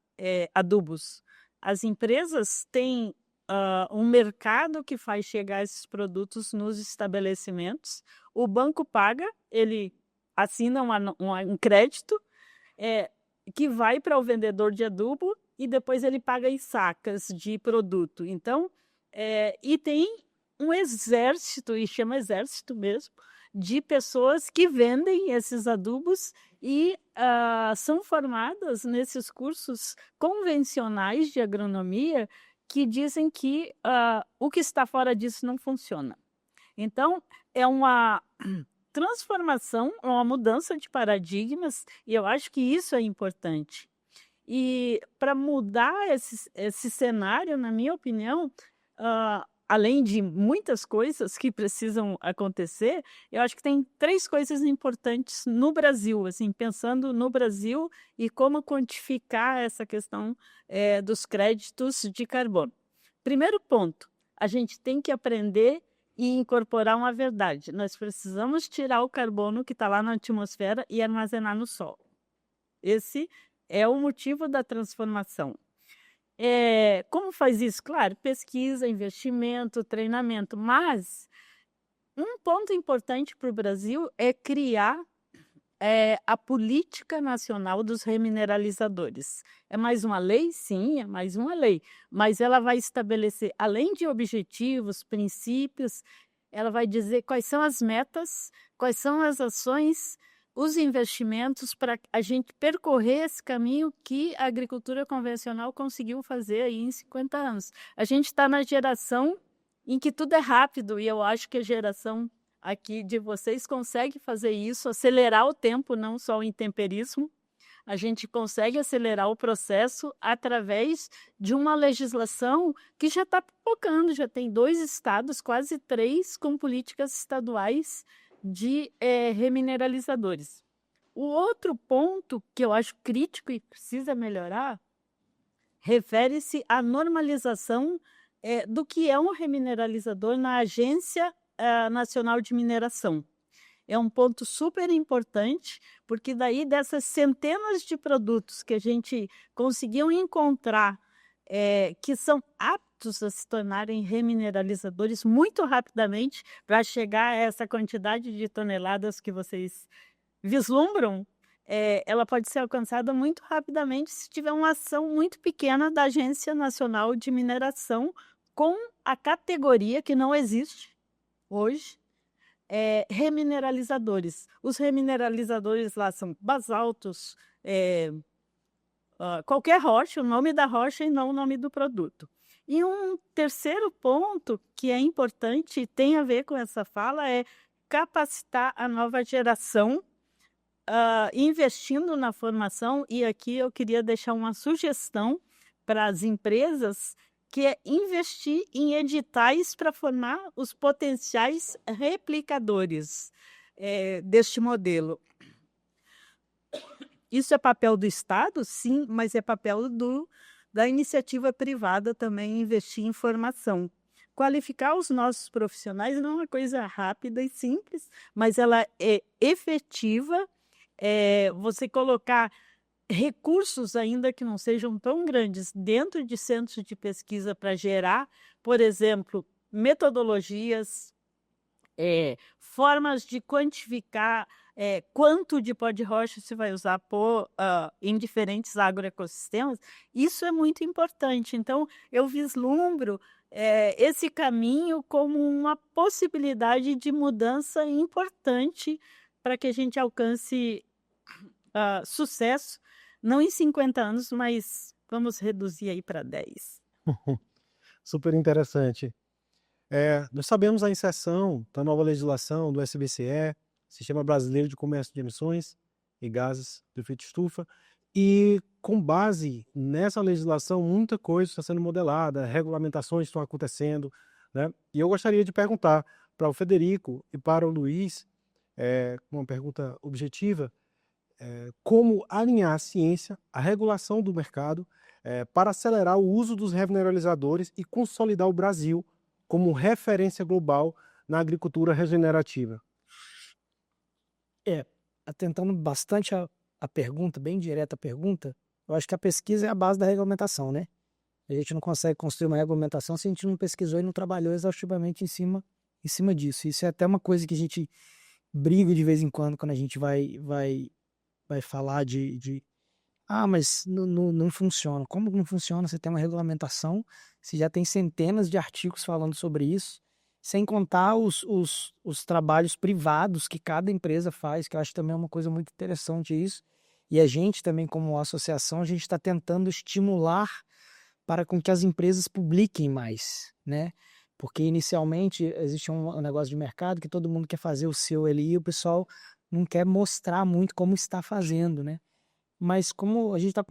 adubos. As empresas têm um mercado que faz chegar esses produtos nos estabelecimentos, o banco paga, ele assina um crédito que vai para o vendedor de adubo e depois ele paga em sacas de produto. Então, e tem um exército, e chama exército mesmo, de pessoas que vendem esses adubos e são formadas nesses cursos convencionais de agronomia que dizem que o que está fora disso não funciona. Então, é uma transformação, uma mudança de paradigmas, e eu acho que isso é importante. E para mudar esse cenário, na minha opinião, além de muitas coisas que precisam acontecer, eu acho que tem 3 coisas importantes no Brasil, assim, pensando no Brasil e como quantificar essa questão dos créditos de carbono. Primeiro ponto, a gente tem que aprender e incorporar uma verdade. Nós precisamos tirar o carbono que está lá na atmosfera e armazenar no solo. Esse é o motivo da transformação. Como faz isso? Claro, pesquisa, investimento, treinamento, mas um ponto importante para o Brasil é criar a política nacional dos remineralizadores. É mais uma lei? Sim, é mais uma lei, mas ela vai estabelecer, além de objetivos, princípios, ela vai dizer quais são as metas, quais são as ações, os investimentos para a gente percorrer esse caminho que a agricultura convencional conseguiu fazer aí em 50 anos. A gente está na geração em que tudo é rápido e eu acho que a geração aqui de vocês consegue fazer isso, acelerar o tempo, não só o intemperismo. A gente consegue acelerar o processo através de uma legislação que já está pipocando, já tem 2 estados, quase 3, com políticas estaduais de remineralizadores. O outro ponto que eu acho crítico e precisa melhorar refere-se à normalização do que é um remineralizador na Agência Nacional de Mineração. É um ponto super importante, porque daí dessas centenas de produtos que a gente conseguiu encontrar que são aptos a se tornarem remineralizadores muito rapidamente para chegar a essa quantidade de toneladas que vocês vislumbram, ela pode ser alcançada muito rapidamente se tiver uma ação muito pequena da Agência Nacional de Mineração com a categoria que não existe hoje, remineralizadores. Os remineralizadores lá são basaltos, qualquer rocha, o nome da rocha e não o nome do produto. E um terceiro ponto que é importante e tem a ver com essa fala é capacitar a nova geração, investindo na formação, e aqui eu queria deixar uma sugestão para as empresas, que é investir em editais para formar os potenciais replicadores deste modelo. Isso é papel do Estado? Sim, mas é papel da iniciativa privada também investir em formação. Qualificar os nossos profissionais não é uma coisa rápida e simples, mas ela é efetiva. Você colocar recursos, ainda que não sejam tão grandes, dentro de centros de pesquisa para gerar, por exemplo, metodologias, formas de quantificar quanto de pó de rocha se vai usar em diferentes agroecossistemas, isso é muito importante. Então, eu vislumbro esse caminho como uma possibilidade de mudança importante para que a gente alcance sucesso, não em 50 anos, mas vamos reduzir aí para 10. Super interessante. Nós sabemos a inserção da nova legislação do SBCE, Sistema Brasileiro de Comércio de Emissões e Gases do Efeito Estufa, e com base nessa legislação, muita coisa está sendo modelada, regulamentações estão acontecendo, né? E eu gostaria de perguntar para o Federico e para o Luiz, uma pergunta objetiva, como alinhar a ciência, a regulação do mercado, para acelerar o uso dos remineralizadores e consolidar o Brasil como referência global na agricultura regenerativa. Atentando bastante a pergunta, bem direta a pergunta, eu acho que a pesquisa é a base da regulamentação, né? A gente não consegue construir uma regulamentação se a gente não pesquisou e não trabalhou exaustivamente em cima disso. Isso é até uma coisa que a gente briga de vez em quando a gente vai falar mas não funciona. Como não funciona? Você tem uma regulamentação, você já tem centenas de artigos falando sobre isso, Sem contar os trabalhos privados que cada empresa faz, que eu acho também é uma coisa muito interessante isso. E a gente também, como associação, a gente está tentando estimular para com que as empresas publiquem mais, né? Porque inicialmente existe um negócio de mercado que todo mundo quer fazer o seu ali e o pessoal não quer mostrar muito como está fazendo, né? Mas como a gente está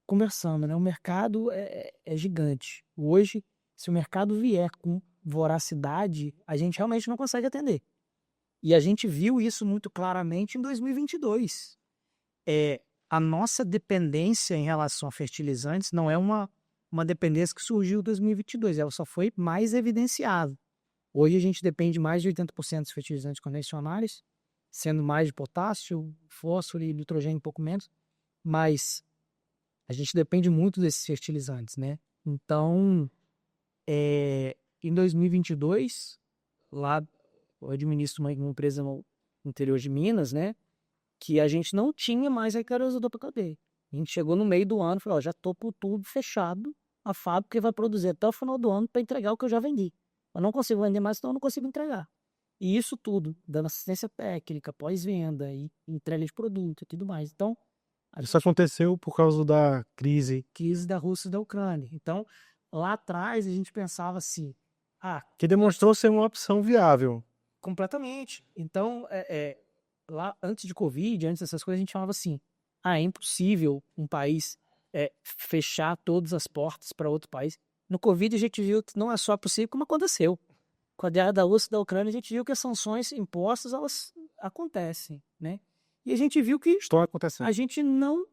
conversando, né? O mercado é gigante. Hoje, se o mercado vier com voracidade, a gente realmente não consegue atender. E a gente viu isso muito claramente em 2022. A nossa dependência em relação a fertilizantes não é uma dependência que surgiu em 2022, ela só foi mais evidenciada. Hoje a gente depende mais de 80% dos fertilizantes convencionais, sendo mais de potássio, fósforo e nitrogênio um pouco menos, mas a gente depende muito desses fertilizantes, né? Então, em 2022, lá eu administro uma empresa no interior de Minas, né? Que a gente não tinha mais aerosolizador para cadeia. A gente chegou no meio do ano e falou, ó, já tô com tudo fechado, a fábrica vai produzir até o final do ano para entregar o que eu já vendi. Eu não consigo vender mais, então eu não consigo entregar. E isso tudo, dando assistência técnica, pós-venda, e entrega de produto e tudo mais. Então, Isso aconteceu por causa da crise. crise da Rússia e da Ucrânia. Então, lá atrás a gente pensava assim, Que demonstrou ser uma opção viável. completamente. Então, lá antes de Covid, antes dessas coisas, a gente falava assim, é impossível um país fechar todas as portas para outro país. No Covid a gente viu que não é só possível, como aconteceu. Com a guerra da Rússia e da Ucrânia, a gente viu que as sanções impostas, elas acontecem, né? E a gente viu que Estão acontecendo. a gente não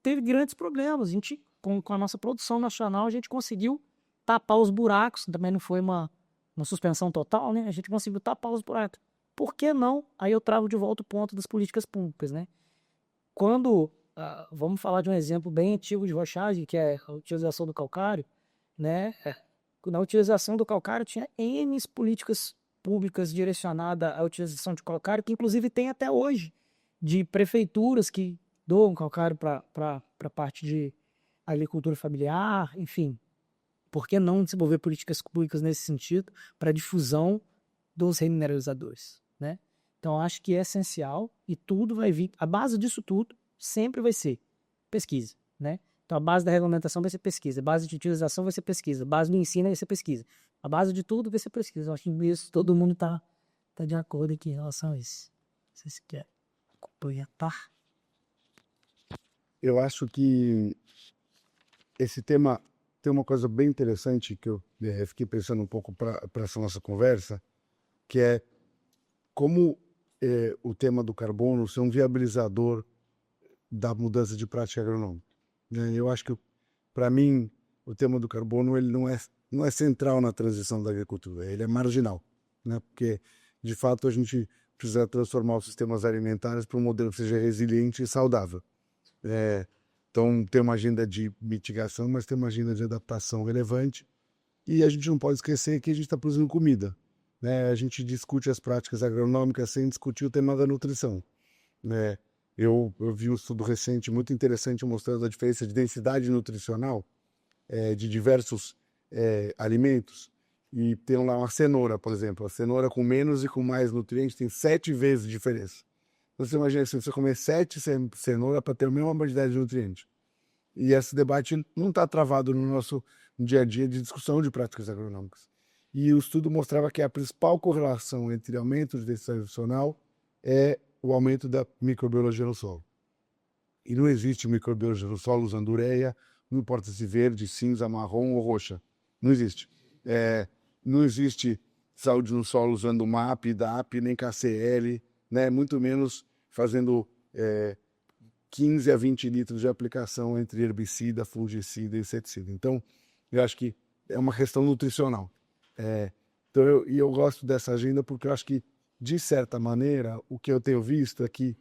teve grandes problemas. A gente, com a nossa produção nacional, a gente conseguiu tapar os buracos. Também não foi uma suspensão total, né? A gente conseguiu tapar os buracos. Por que não? Aí eu trago de volta o ponto das políticas públicas, né? Quando, vamos falar de um exemplo bem antigo de rochagem, que é a utilização do calcário, né? Na utilização do calcário tinha N políticas públicas direcionadas à utilização de calcário, que inclusive tem até hoje, de prefeituras que doam calcário para a parte de agricultura familiar, enfim. Por que não desenvolver políticas públicas nesse sentido para a difusão dos remineralizadores, né? Então, acho que é essencial e tudo vai vir. A base disso tudo sempre vai ser pesquisa, né? Então, a base da regulamentação vai ser pesquisa, a base de utilização vai ser pesquisa, a base do ensino vai ser pesquisa, a base de tudo vai ser pesquisa. Eu acho que isso todo mundo tá de acordo aqui em relação a isso. Se vocês querem complementar. Eu acho que esse tema tem uma coisa bem interessante que eu fiquei pensando um pouco para essa nossa conversa, que é como o tema do carbono ser um viabilizador da mudança de prática agronômica. Eu acho que, para mim, o tema do carbono ele não é central na transição da agricultura, ele é marginal, né? Porque, de fato, a gente precisa transformar os sistemas alimentares para um modelo que seja resiliente e saudável. Então, tem uma agenda de mitigação, mas tem uma agenda de adaptação relevante. E a gente não pode esquecer que a gente está produzindo comida, né? A gente discute as práticas agronômicas sem discutir o tema da nutrição, né? Eu vi um estudo recente muito interessante mostrando a diferença de densidade nutricional de diversos alimentos. E tem lá uma cenoura, por exemplo. A cenoura com menos e com mais nutrientes tem 7 vezes de diferença. Você imagina se você comer 7 cenouras para ter a mesma quantidade de nutrientes. E esse debate não está travado no nosso dia a dia de discussão de práticas agronômicas. E o estudo mostrava que a principal correlação entre aumento de densidade nutricional é o aumento da microbiologia no solo. E não existe microbiologia no solo usando ureia, não importa se verde, cinza, marrom ou roxa. Não existe. Não existe saúde no solo usando MAP, DAP, nem KCL, né? Muito menos fazendo 15 a 20 litros de aplicação entre herbicida, fungicida e inseticida. Então, eu acho que é uma questão nutricional. Então, eu gosto dessa agenda porque eu acho que, de certa maneira, o que eu tenho visto é que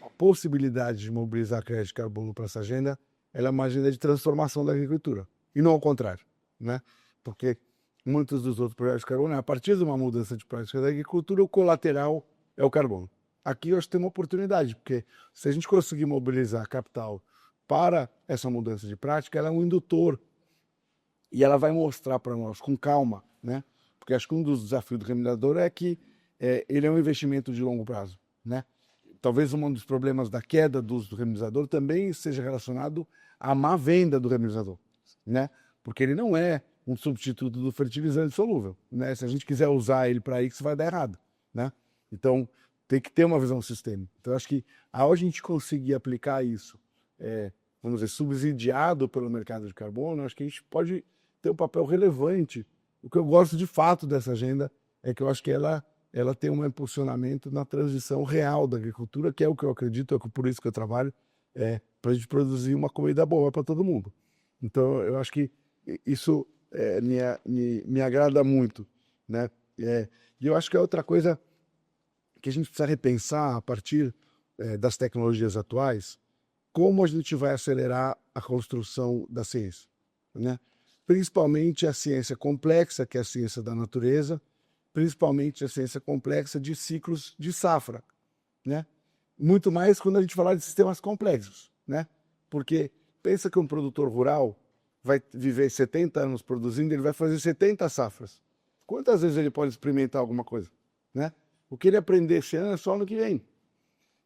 a possibilidade de mobilizar crédito de carbono para essa agenda ela é uma agenda de transformação da agricultura, e não ao contrário, né? Porque muitos dos outros projetos de carbono, a partir de uma mudança de prática da agricultura, o colateral é o carbono. Aqui eu acho que tem uma oportunidade, porque se a gente conseguir mobilizar capital para essa mudança de prática, ela é um indutor e ela vai mostrar para nós, com calma, né, Porque acho que um dos desafios do reminerador é que ele é um investimento de longo prazo, né? Talvez um dos problemas da queda do uso do reminerador também seja relacionado à má venda do reminerador, né? Porque ele não é um substituto do fertilizante solúvel, né? Se a gente quiser usar ele para isso, vai dar errado, né? Então, tem que ter uma visão sistêmica. Então, acho que ao a gente conseguir aplicar isso, vamos dizer, subsidiado pelo mercado de carbono, acho que a gente pode ter um papel relevante. O que eu gosto de fato dessa agenda é que eu acho que ela tem um impulsionamento na transição real da agricultura, que é o que eu acredito, é por isso que eu trabalho, para a gente produzir uma comida boa para todo mundo. Então, eu acho que isso me agrada muito, né? E eu acho que é outra coisa que a gente precisa repensar a partir das tecnologias atuais, como a gente vai acelerar a construção da ciência, né? Principalmente a ciência complexa, que é a ciência da natureza, principalmente a ciência complexa de ciclos de safra, né? Muito mais quando a gente falar de sistemas complexos, né? Porque pensa que um produtor rural vai viver 70 anos produzindo, ele vai fazer 70 safras. Quantas vezes ele pode experimentar alguma coisa, né? O que ele aprender esse ano é só ano que vem.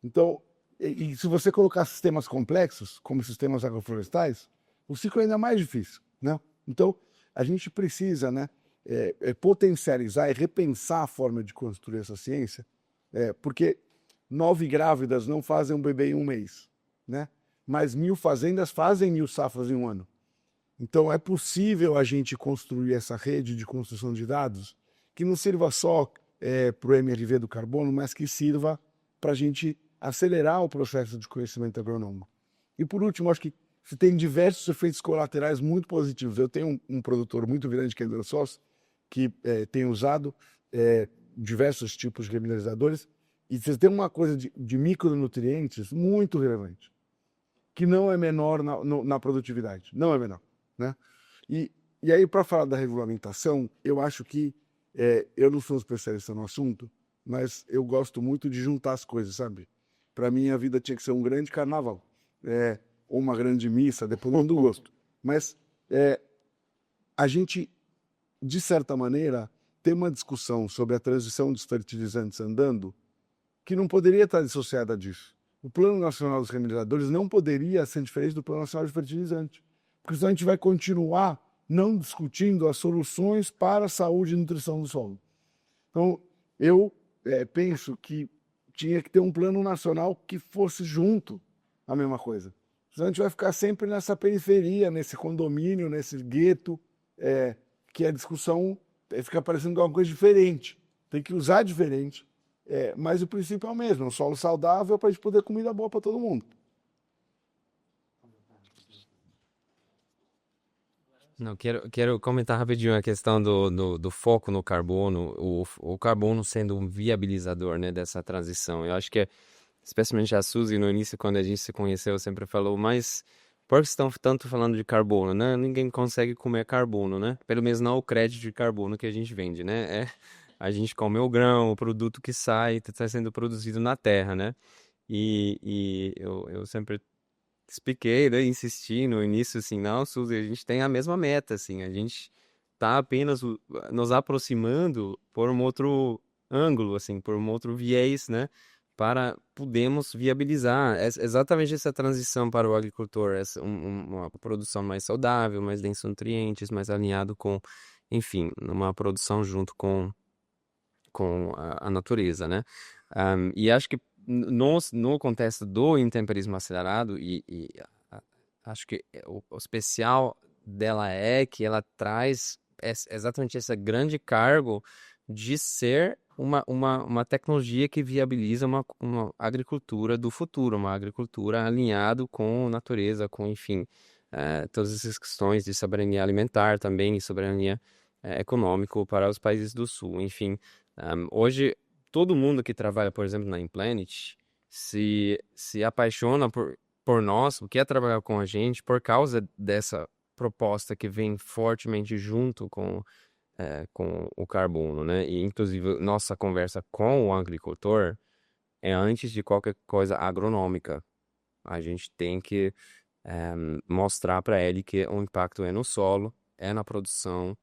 Então, e se você colocar sistemas complexos, como sistemas agroflorestais, o ciclo é ainda mais difícil, né? Então, a gente precisa, né, potencializar e repensar a forma de construir essa ciência, porque 9 grávidas não fazem um bebê em um mês, né? Mas 1000 fazendas fazem 1000 safras em um ano. Então, é possível a gente construir essa rede de construção de dados que não sirva só para o MRV do carbono, mas que sirva para a gente acelerar o processo de conhecimento agronômico. E, por último, acho que você tem diversos efeitos colaterais muito positivos. Eu tenho um produtor muito grande que é Agrosós, que tem usado diversos tipos de remineralizadores, e você tem uma coisa de micronutrientes muito relevante, que não é menor na produtividade, não é menor, né? E aí, para falar da regulamentação, eu acho que eu não sou um especialista no assunto, mas eu gosto muito de juntar as coisas, sabe? Para mim, a vida tinha que ser um grande carnaval, ou uma grande missa, dependendo do gosto. Mas a gente, de certa maneira, tem uma discussão sobre a transição dos fertilizantes andando que não poderia estar dissociada disso. O Plano Nacional dos Remineradores não poderia ser diferente do Plano Nacional de Fertilizante, porque senão a gente vai continuar não discutindo as soluções para a saúde e nutrição do solo. Então, eu penso que tinha que ter um plano nacional que fosse junto a mesma coisa. Senão a gente vai ficar sempre nessa periferia, nesse condomínio, nesse gueto, que a discussão fica parecendo alguma coisa diferente. Tem que usar diferente, mas o princípio é o mesmo, um solo saudável para a gente poder comida boa para todo mundo. Não, quero comentar rapidinho a questão do foco no carbono, o carbono sendo um viabilizador, né, dessa transição. Eu acho que, especialmente a Suzy, no início, quando a gente se conheceu, sempre falou, mas por que estão tanto falando de carbono, né? Ninguém consegue comer carbono, né? Pelo menos não o crédito de carbono que a gente vende, né? A gente come o grão, o produto que sai, está sendo produzido na terra, né? E eu sempre expliquei, né, insisti no início, assim, não, Suzy, a gente tem a mesma meta, assim, a gente tá apenas nos aproximando por um outro ângulo, assim, por um outro viés, né, para podermos viabilizar exatamente essa transição para o agricultor, uma produção mais saudável, mais densa em nutrientes, mais alinhado com, enfim, uma produção junto com a natureza, né? E acho que no contexto do intemperismo acelerado, acho que o especial dela é que ela traz exatamente esse grande cargo de ser uma tecnologia que viabiliza uma agricultura do futuro, uma agricultura alinhada com a natureza, com, enfim, todas essas questões de soberania alimentar também e soberania econômica para os países do Sul, enfim. Hoje, todo mundo que trabalha, por exemplo, na InPlanet se apaixona por nós, quer trabalhar com a gente por causa dessa proposta que vem fortemente junto com o carbono, né? E, inclusive, nossa conversa com o agricultor é antes de qualquer coisa agronômica. A gente tem que mostrar para ele que o impacto é no solo, é na produção,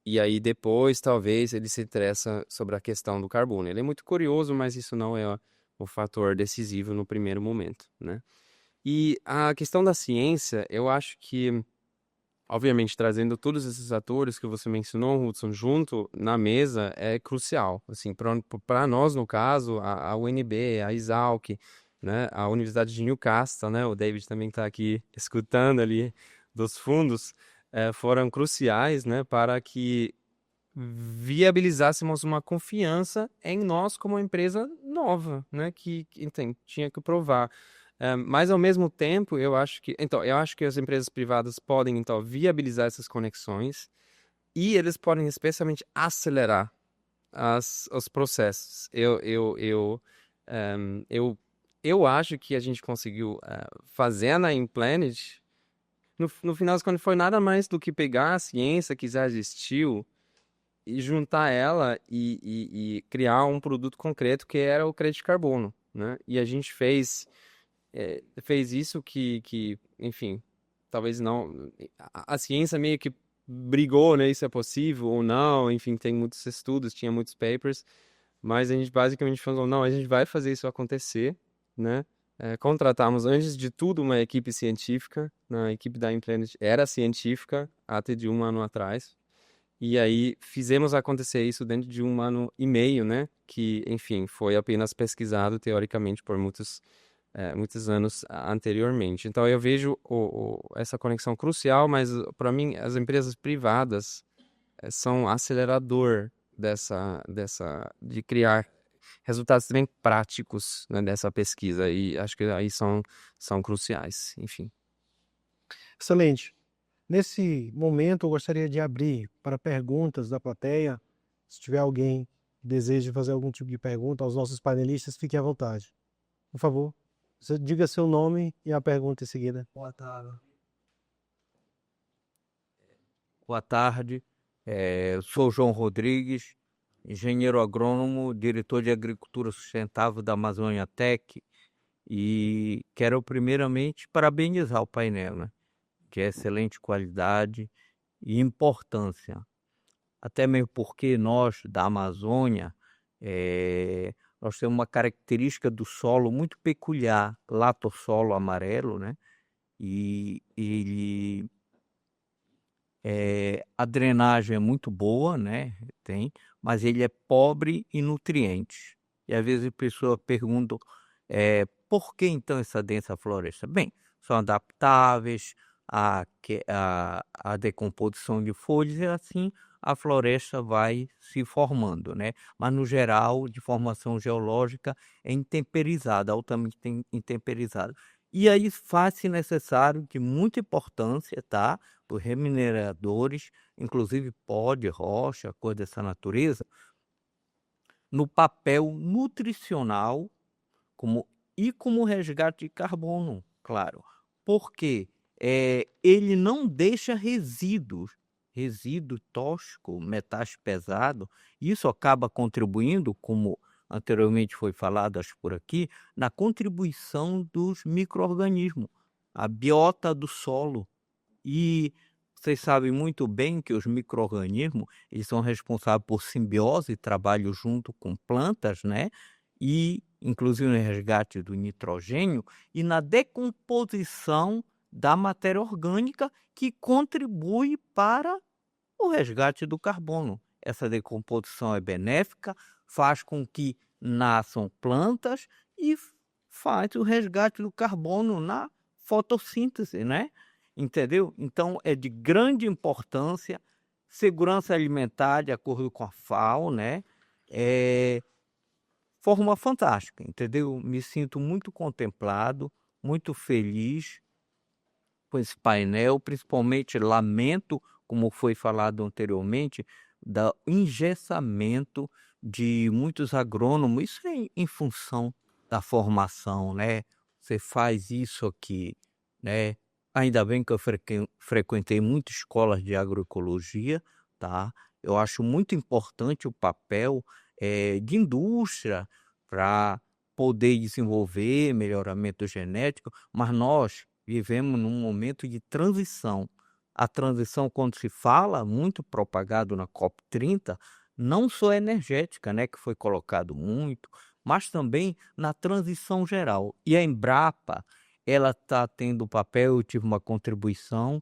E aí depois, talvez, ele se interessa sobre a questão do carbono. Ele é muito curioso, mas isso não é o fator decisivo no primeiro momento, né? E a questão da ciência, eu acho que, obviamente, trazendo todos esses atores que você mencionou, Hudson, junto na mesa é crucial. Assim, para nós, no caso, a UNB, a Exalc, né, a Universidade de Newcastle, né, o David também está aqui escutando ali dos fundos, foram cruciais, né, para que viabilizássemos uma confiança em nós como empresa nova, né, que tinha que provar. Mas ao mesmo tempo, eu acho que as empresas privadas podem então viabilizar essas conexões e eles podem especialmente acelerar os processos. Eu acho que a gente conseguiu fazer na InPlanet, no final das contas, foi nada mais do que pegar a ciência que já existiu e juntar ela e criar um produto concreto que era o crédito de carbono, né? E a gente fez isso enfim, talvez não. A ciência meio que brigou, né? Isso é possível ou não, enfim, tem muitos estudos, tinha muitos papers, mas a gente basicamente falou, não, a gente vai fazer isso acontecer, né? Contratamos, antes de tudo, uma equipe científica, né? A equipe da InPlanet era científica até de 1 ano atrás, e aí fizemos acontecer isso dentro de 1 ano e meio, né? Que, enfim, foi apenas pesquisado teoricamente por muitos anos anteriormente. Então eu vejo essa conexão crucial, mas para mim as empresas privadas são acelerador de criar resultados bem práticos, né, dessa pesquisa, e acho que aí são cruciais, enfim. Excelente. Nesse momento, eu gostaria de abrir para perguntas da plateia. Se tiver alguém que deseja fazer algum tipo de pergunta aos nossos panelistas, fique à vontade. Por favor, você diga seu nome e a pergunta em seguida. Boa tarde. Sou João Rodrigues, engenheiro agrônomo, diretor de Agricultura Sustentável da Amazônia Tech, e quero primeiramente parabenizar o painel, né? Que é excelente qualidade e importância. Até mesmo porque nós, da Amazônia, nós temos uma característica do solo muito peculiar, latossolo amarelo, né? E a drenagem é muito boa, né? Mas ele é pobre em nutrientes. E às vezes as pessoas perguntam, por que então essa densa floresta? Bem, são adaptáveis à decomposição de folhas e assim a floresta vai se formando, né? Mas no geral, de formação geológica, é intemperizada, altamente intemperizada. E aí faz-se necessário, de muita importância, tá? Os remineradores, inclusive pó de rocha, coisa dessa natureza, no papel nutricional como resgate de carbono, claro. Porque ele não deixa resíduo tóxico, metais pesados. Isso acaba contribuindo, como anteriormente foi falado, acho por aqui, na contribuição dos micro-organismos, a biota do solo. E vocês sabem muito bem que os micro-organismos, eles são responsáveis por simbiose, trabalho junto com plantas, né? E inclusive no resgate do nitrogênio e na decomposição da matéria orgânica, que contribui para o resgate do carbono. Essa decomposição é benéfica, faz com que nasçam plantas e faz o resgate do carbono na fotossíntese, né? Entendeu? Então, é de grande importância. Segurança alimentar, de acordo com a FAO, né? Forma fantástica, entendeu? Me sinto muito contemplado, muito feliz com esse painel, principalmente lamento, como foi falado anteriormente, do engessamento de muitos agrônomos. Isso é em função da formação, né? Você faz isso aqui, né? Ainda bem que eu frequentei muitas escolas de agroecologia, tá? Eu acho muito importante o papel de indústria para poder desenvolver melhoramento genético, mas nós vivemos num momento de transição. a transição, quando se fala, muito propagado na COP30, não só energética, né, que foi colocado muito, mas também na transição geral. E a Embrapa, ela está tendo papel, eu tive uma contribuição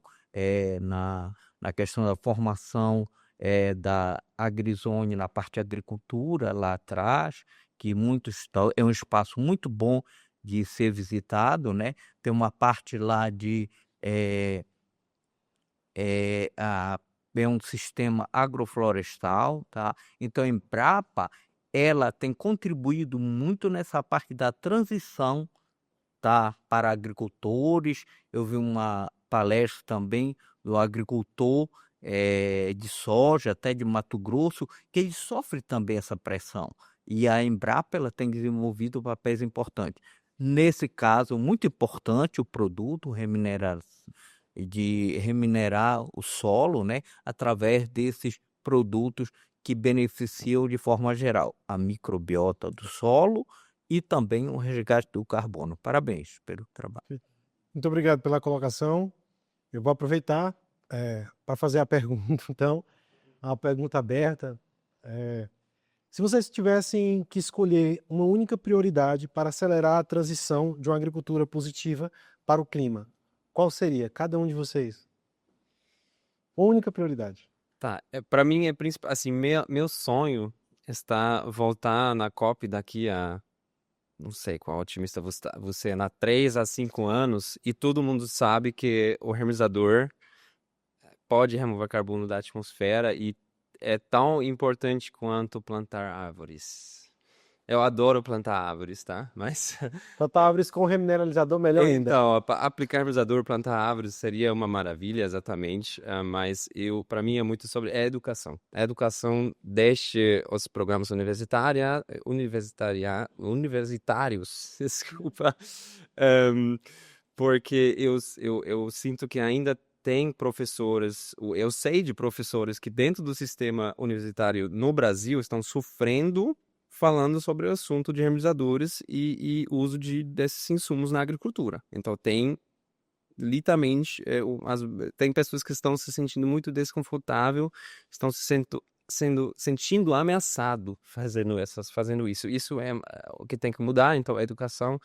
na questão da formação da Agrizone na parte de agricultura lá atrás, que é um espaço muito bom de ser visitado, né? Tem uma parte lá de é um sistema agroflorestal, tá? Então a Embrapa, ela tem contribuído muito nessa parte da transição, tá, para agricultores. Eu vi uma palestra também do agricultor de soja, até de Mato Grosso, que ele sofre também essa pressão. E a Embrapa, ela tem desenvolvido papéis importantes. Nesse caso, muito importante o produto de remunerar o solo, né, através desses produtos que beneficiam de forma geral a microbiota do solo e também o resgate do carbono. Parabéns pelo trabalho. Muito obrigado pela colocação. Eu vou aproveitar para fazer a pergunta, então, uma pergunta aberta. Se vocês tivessem que escolher uma única prioridade para acelerar a transição de uma agricultura positiva para o clima, qual seria? Cada um de vocês. Uma única prioridade. Tá, para mim é principal, assim, meu sonho está voltar na COP daqui a, não sei qual otimista você é, na 3 a 5 anos, e todo mundo sabe que o remesador pode remover carbono da atmosfera e é tão importante quanto plantar árvores. Eu adoro plantar árvores, tá? Mas Plantar árvores com remineralizador, melhor ainda. então, aplicar remesador, plantar árvores seria uma maravilha, exatamente. Mas para mim é muito sobre a educação. A educação deixa os programas universitários, desculpa, porque eu sinto que ainda tem professores, eu sei de professores que dentro do sistema universitário no Brasil estão sofrendo falando sobre o assunto de remesadores e uso desses insumos na agricultura. Então tem literalmente tem pessoas que estão se sentindo muito desconfortável, estão se sentindo ameaçado fazendo isso. Isso é o que tem que mudar. Então a educação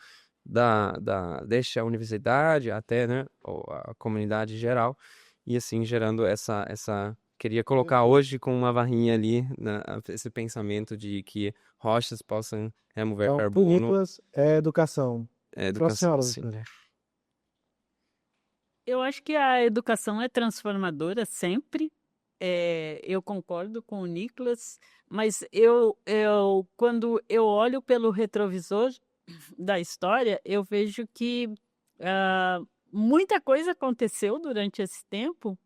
deixa a universidade até, né, ou a comunidade geral, e assim gerando essa queria colocar hoje com uma varrinha ali esse pensamento de que rochas possam remover Então, carbono. Nicolas, é educação. Para a Educação, senhora, sim. Victoria. Eu acho que a educação é transformadora sempre. Eu concordo com o Nicolas, mas quando eu olho pelo retrovisor da história, eu vejo que muita coisa aconteceu durante esse tempo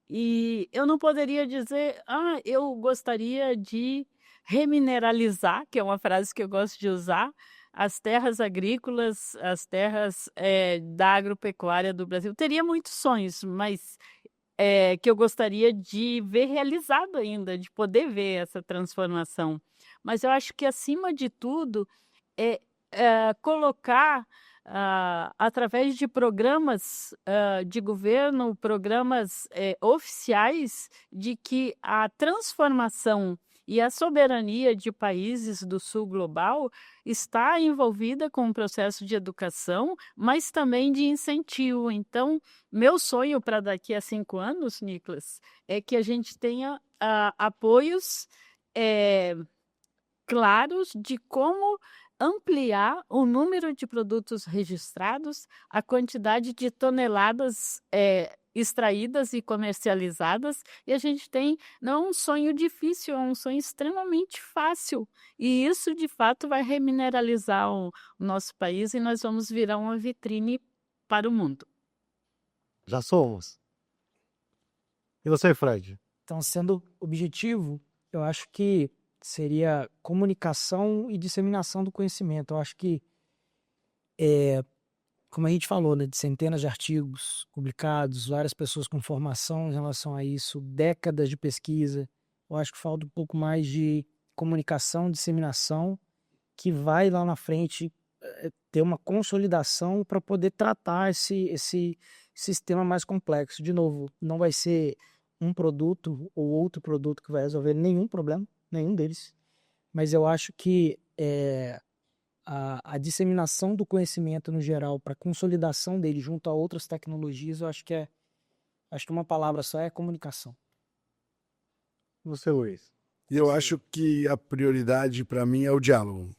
e eu não poderia dizer, eu gostaria de remineralizar, que é uma frase que eu gosto de usar, as terras agrícolas, as terras da agropecuária do Brasil. Teria muitos sonhos, mas que eu gostaria de ver realizado ainda, de poder ver essa transformação. Mas eu acho que, acima de tudo, colocar, através de programas de governo, programas oficiais, de que a transformação e a soberania de países do sul global está envolvida com o processo de educação, mas também de incentivo. Então, meu sonho para daqui a 5 anos, Nicolas, é que a gente tenha apoios claros de como ampliar o número de produtos registrados, a quantidade de toneladas extraídas e comercializadas, e a gente tem não um sonho difícil, é um sonho extremamente fácil, e isso de fato vai remineralizar o nosso país e nós vamos virar uma vitrine para o mundo. Já somos. E você, Fred? Então, sendo objetivo, eu acho que seria comunicação e disseminação do conhecimento. Eu acho que, como a gente falou, né, de centenas de artigos publicados, várias pessoas com formação em relação a isso, décadas de pesquisa, eu acho que falta um pouco mais de comunicação, disseminação, que vai lá na frente ter uma consolidação para poder tratar sistema mais complexo. De novo, não vai ser um produto ou outro produto que vai resolver nenhum problema, nenhum deles. Mas eu acho que a disseminação do conhecimento no geral para consolidação dele junto a outras tecnologias, eu acho que uma palavra só é comunicação. Você, Luiz. E eu acho que a prioridade para mim é o diálogo.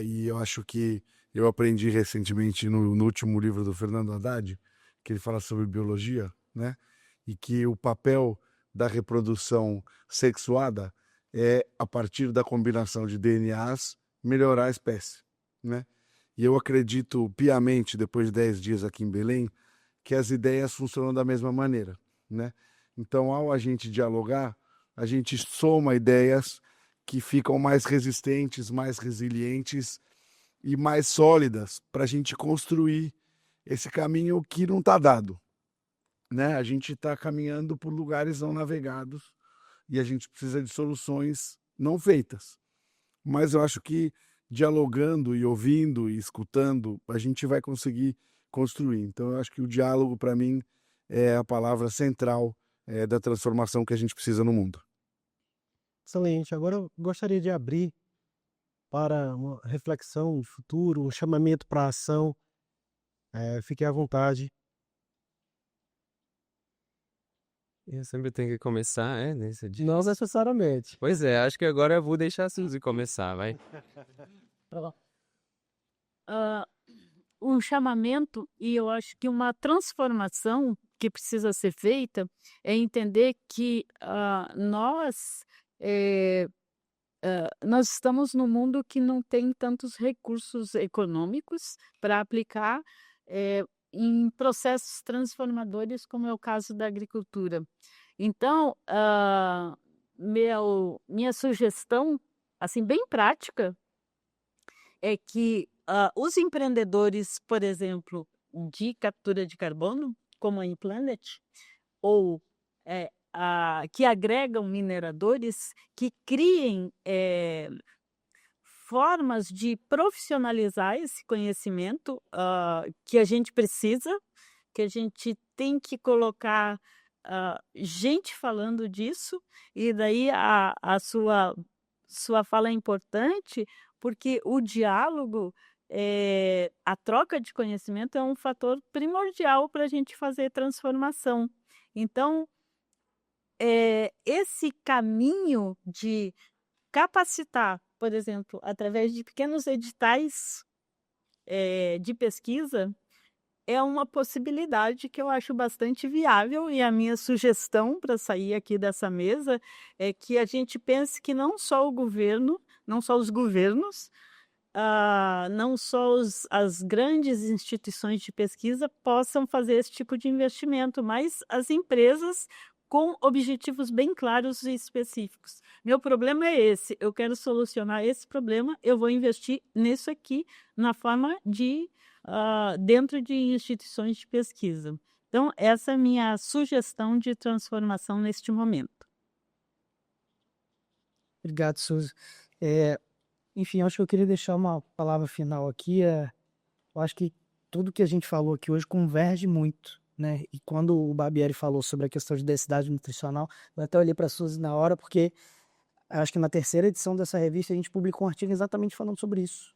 E eu acho que eu aprendi recentemente no último livro do Fernando Haddad, que ele fala sobre biologia, né? E que o papel da reprodução sexuada é, a partir da combinação de DNAs, melhorar a espécie, né? E eu acredito piamente, depois de 10 dias aqui em Belém, que as ideias funcionam da mesma maneira, né? Então, ao a gente dialogar, a gente soma ideias que ficam mais resistentes, mais resilientes e mais sólidas para a gente construir esse caminho que não está dado, né? A gente está caminhando por lugares não navegados e a gente precisa de soluções não feitas. Mas eu acho que dialogando e ouvindo e escutando, a gente vai conseguir construir. Então, eu acho que o diálogo, para mim, é a palavra central da transformação que a gente precisa no mundo. Excelente. Agora eu gostaria de abrir para uma reflexão de futuro, um chamamento para a ação. Fique à vontade. Eu sempre tenho que começar, nesse dia. Não necessariamente. Pois é, acho que agora eu vou deixar a Suzy começar, vai. Um chamamento, e eu acho que uma transformação que precisa ser feita é entender que nós estamos num mundo que não tem tantos recursos econômicos para aplicar em processos transformadores, como é o caso da agricultura. Então, minha sugestão, assim, bem prática, é que os empreendedores, por exemplo, de captura de carbono, como a InPlanet, ou que agregam mineradores, que criem formas de profissionalizar esse conhecimento que a gente precisa, que a gente tem que colocar gente falando disso, e daí a sua fala é importante, porque o diálogo, a troca de conhecimento é um fator primordial para a gente fazer transformação. Então, esse caminho de capacitar, por exemplo, através de pequenos editais de pesquisa, é uma possibilidade que eu acho bastante viável, e a minha sugestão para sair aqui dessa mesa é que a gente pense que não só o governo, não só os governos, não só as grandes instituições de pesquisa possam fazer esse tipo de investimento, mas as empresas com objetivos bem claros e específicos. Meu problema é esse, eu quero solucionar esse problema, eu vou investir nisso aqui, na forma de dentro de instituições de pesquisa. Então, essa é a minha sugestão de transformação neste momento. Obrigado, Suzy. Enfim, acho que eu queria deixar uma palavra final aqui. Eu acho que tudo que a gente falou aqui hoje converge muito, né? E quando o Barbieri falou sobre a questão de densidade nutricional, eu até olhei para a Suzy na hora, porque acho que na terceira edição dessa revista a gente publicou um artigo exatamente falando sobre isso.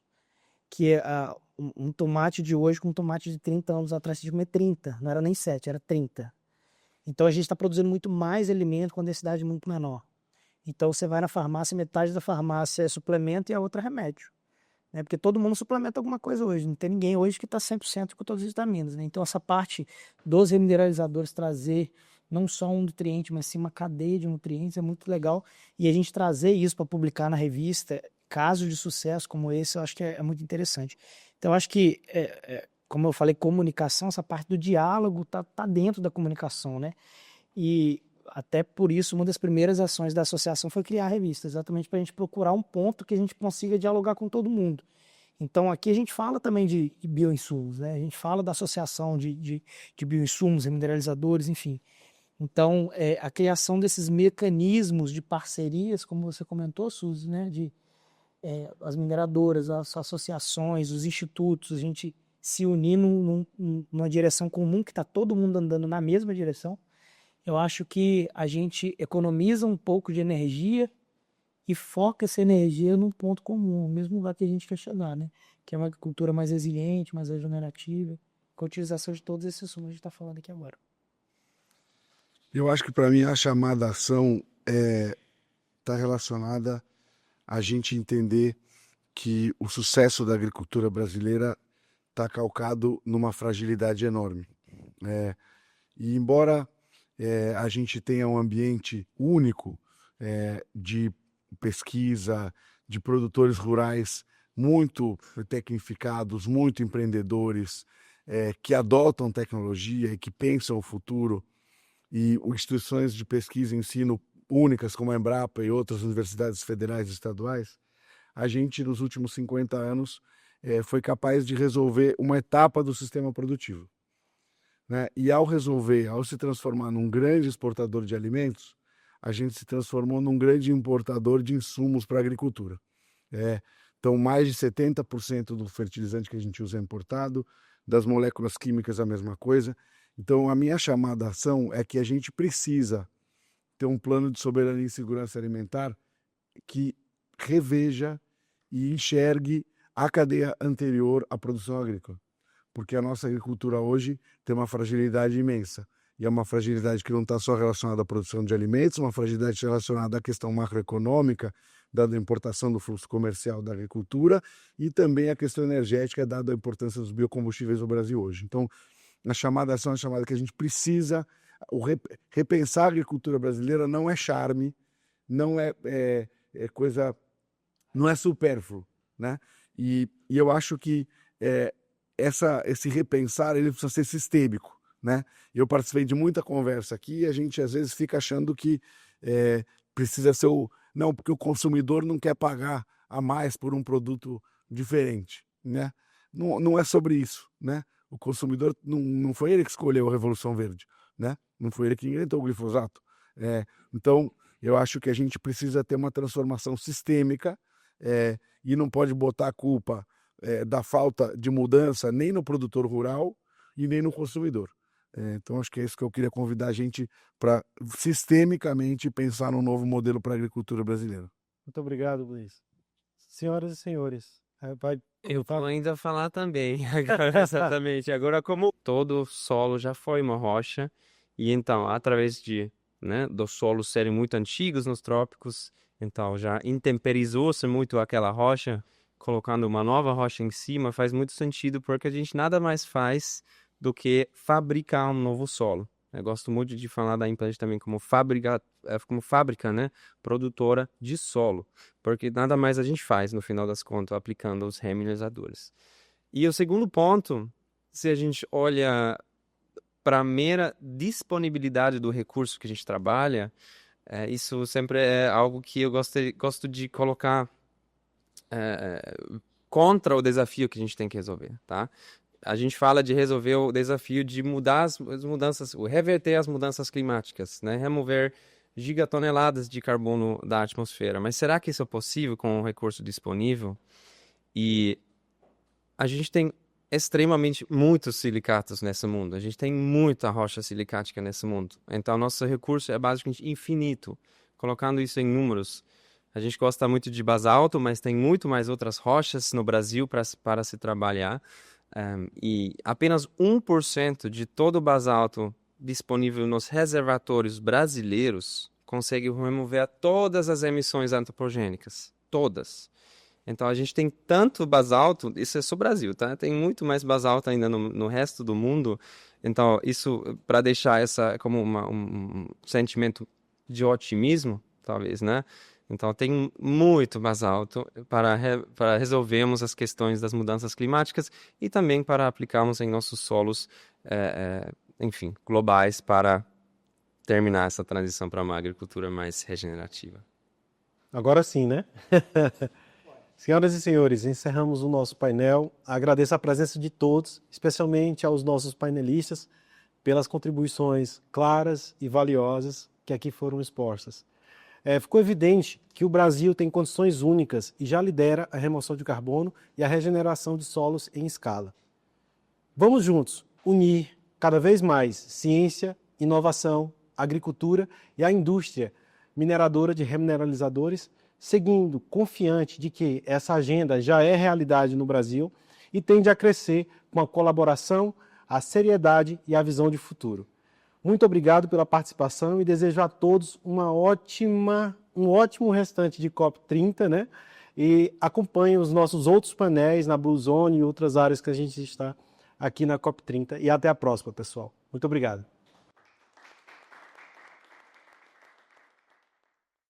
Que é um tomate de hoje com um tomate de 30 anos atrás, tinha que comer 30, não era nem 7, era 30. Então a gente está produzindo muito mais alimento com densidade muito menor. Então você vai na farmácia, metade da farmácia é suplemento e a outra é remédio. Né? Porque todo mundo suplementa alguma coisa hoje, não tem ninguém hoje que está 100% com todas as vitaminas. Né? Então essa parte dos remineralizadores trazer não só um nutriente, mas sim uma cadeia de nutrientes é muito legal. E a gente trazer isso para publicar na revista, casos de sucesso como esse, eu acho que é muito interessante. Então eu acho que, como eu falei, comunicação, essa parte do diálogo tá dentro da comunicação, né? E até por isso, uma das primeiras ações da associação foi criar a revista, exatamente para a gente procurar um ponto que a gente consiga dialogar com todo mundo. Então, aqui a gente fala também de bioinsumos, né? A gente fala da associação de bioinsumos, mineralizadores, enfim. Então, a criação desses mecanismos de parcerias, como você comentou, Suzy, né? As mineradoras, as associações, os institutos, a gente se unir numa direção comum, que está todo mundo andando na mesma direção. Eu acho que a gente economiza um pouco de energia e foca essa energia num ponto comum, no mesmo lugar que a gente quer chegar, né? Que é uma agricultura mais resiliente, mais regenerativa, com a utilização de todos esses sumos que a gente está falando aqui agora. Eu acho que para mim a chamada ação está relacionada a gente entender que o sucesso da agricultura brasileira está calcado numa fragilidade enorme. E embora a gente tenha um ambiente único de pesquisa, de produtores rurais muito tecnificados, muito empreendedores, que adotam tecnologia e que pensam o futuro, e instituições de pesquisa e ensino únicas como a Embrapa e outras universidades federais e estaduais, a gente nos últimos 50 anos foi capaz de resolver uma etapa do sistema produtivo, né? E ao se transformar num grande exportador de alimentos, a gente se transformou num grande importador de insumos para a agricultura. Então, mais de 70% do fertilizante que a gente usa é importado, das moléculas químicas a mesma coisa. Então, a minha chamada à ação é que a gente precisa ter um plano de soberania e segurança alimentar que reveja e enxergue a cadeia anterior à produção agrícola. Porque a nossa agricultura hoje tem uma fragilidade imensa. E é uma fragilidade que não está só relacionada à produção de alimentos, uma fragilidade relacionada à questão macroeconômica, dada a importação do fluxo comercial da agricultura, e também a questão energética, dada a importância dos biocombustíveis no Brasil hoje. Então, a chamada ação é a chamada que a gente precisa. Repensar a agricultura brasileira não é charme, não é coisa, não é supérfluo, né? E eu acho que esse repensar ele precisa ser sistêmico, né? Eu participei de muita conversa aqui e a gente às vezes fica achando que precisa ser não, porque o consumidor não quer pagar a mais por um produto diferente, né? Não é sobre isso, né? O consumidor não foi ele que escolheu a Revolução Verde, né? Não foi ele que inventou o glifosato. Então, eu acho que a gente precisa ter uma transformação sistêmica e não pode botar a culpa da falta de mudança nem no produtor rural e nem no consumidor. Então, acho que é isso que eu queria convidar a gente para sistemicamente pensar num novo modelo para a agricultura brasileira. Muito obrigado, Luiz. Senhoras e senhores, Eu vou ainda falar também, exatamente. Agora, como todo solo já foi uma rocha, e então, através dos solos serem muito antigos nos trópicos, então já intemperizou-se muito aquela rocha, colocando uma nova rocha em cima, faz muito sentido, porque a gente nada mais faz do que fabricar um novo solo. Eu gosto muito de falar da Implant também como fábrica, né, produtora de solo, porque nada mais a gente faz, no final das contas, aplicando os remineralizadores. E o segundo ponto, se a gente olha para a mera disponibilidade do recurso que a gente trabalha, isso sempre é algo que eu gosto de colocar contra o desafio que a gente tem que resolver, tá? A gente fala de resolver o desafio de mudar as mudanças, reverter as mudanças climáticas, né? Remover gigatoneladas de carbono da atmosfera. Mas será que isso é possível com o recurso disponível? E a gente tem extremamente muitos silicatos nesse mundo. A gente tem muita rocha silicática nesse mundo. Então, nosso recurso é basicamente infinito. Colocando isso em números, a gente gosta muito de basalto, mas tem muito mais outras rochas no Brasil para se trabalhar. E apenas 1% de todo o basalto disponível nos reservatórios brasileiros consegue remover todas as emissões antropogênicas. Todas. Então, a gente tem tanto basalto, isso é só o Brasil, tá? Tem muito mais basalto ainda no resto do mundo. Então, isso para deixar essa como um sentimento de otimismo, talvez, né? Então, tem muito basalto para resolvermos as questões das mudanças climáticas e também para aplicarmos em nossos solos, enfim, globais, para terminar essa transição para uma agricultura mais regenerativa. Agora sim, né? Senhoras e senhores, encerramos o nosso painel. Agradeço a presença de todos, especialmente aos nossos painelistas, pelas contribuições claras e valiosas que aqui foram expostas. Ficou evidente que o Brasil tem condições únicas e já lidera a remoção de carbono e a regeneração de solos em escala. Vamos juntos unir cada vez mais ciência, inovação, agricultura e a indústria mineradora de remineralizadores, seguindo confiante de que essa agenda já é realidade no Brasil e tende a crescer com a colaboração, a seriedade e a visão de futuro. Muito obrigado pela participação e desejo a todos um ótimo restante de COP30, né? E acompanhem os nossos outros painéis na Blue Zone e outras áreas que a gente está aqui na COP30. E até a próxima, pessoal. Muito obrigado.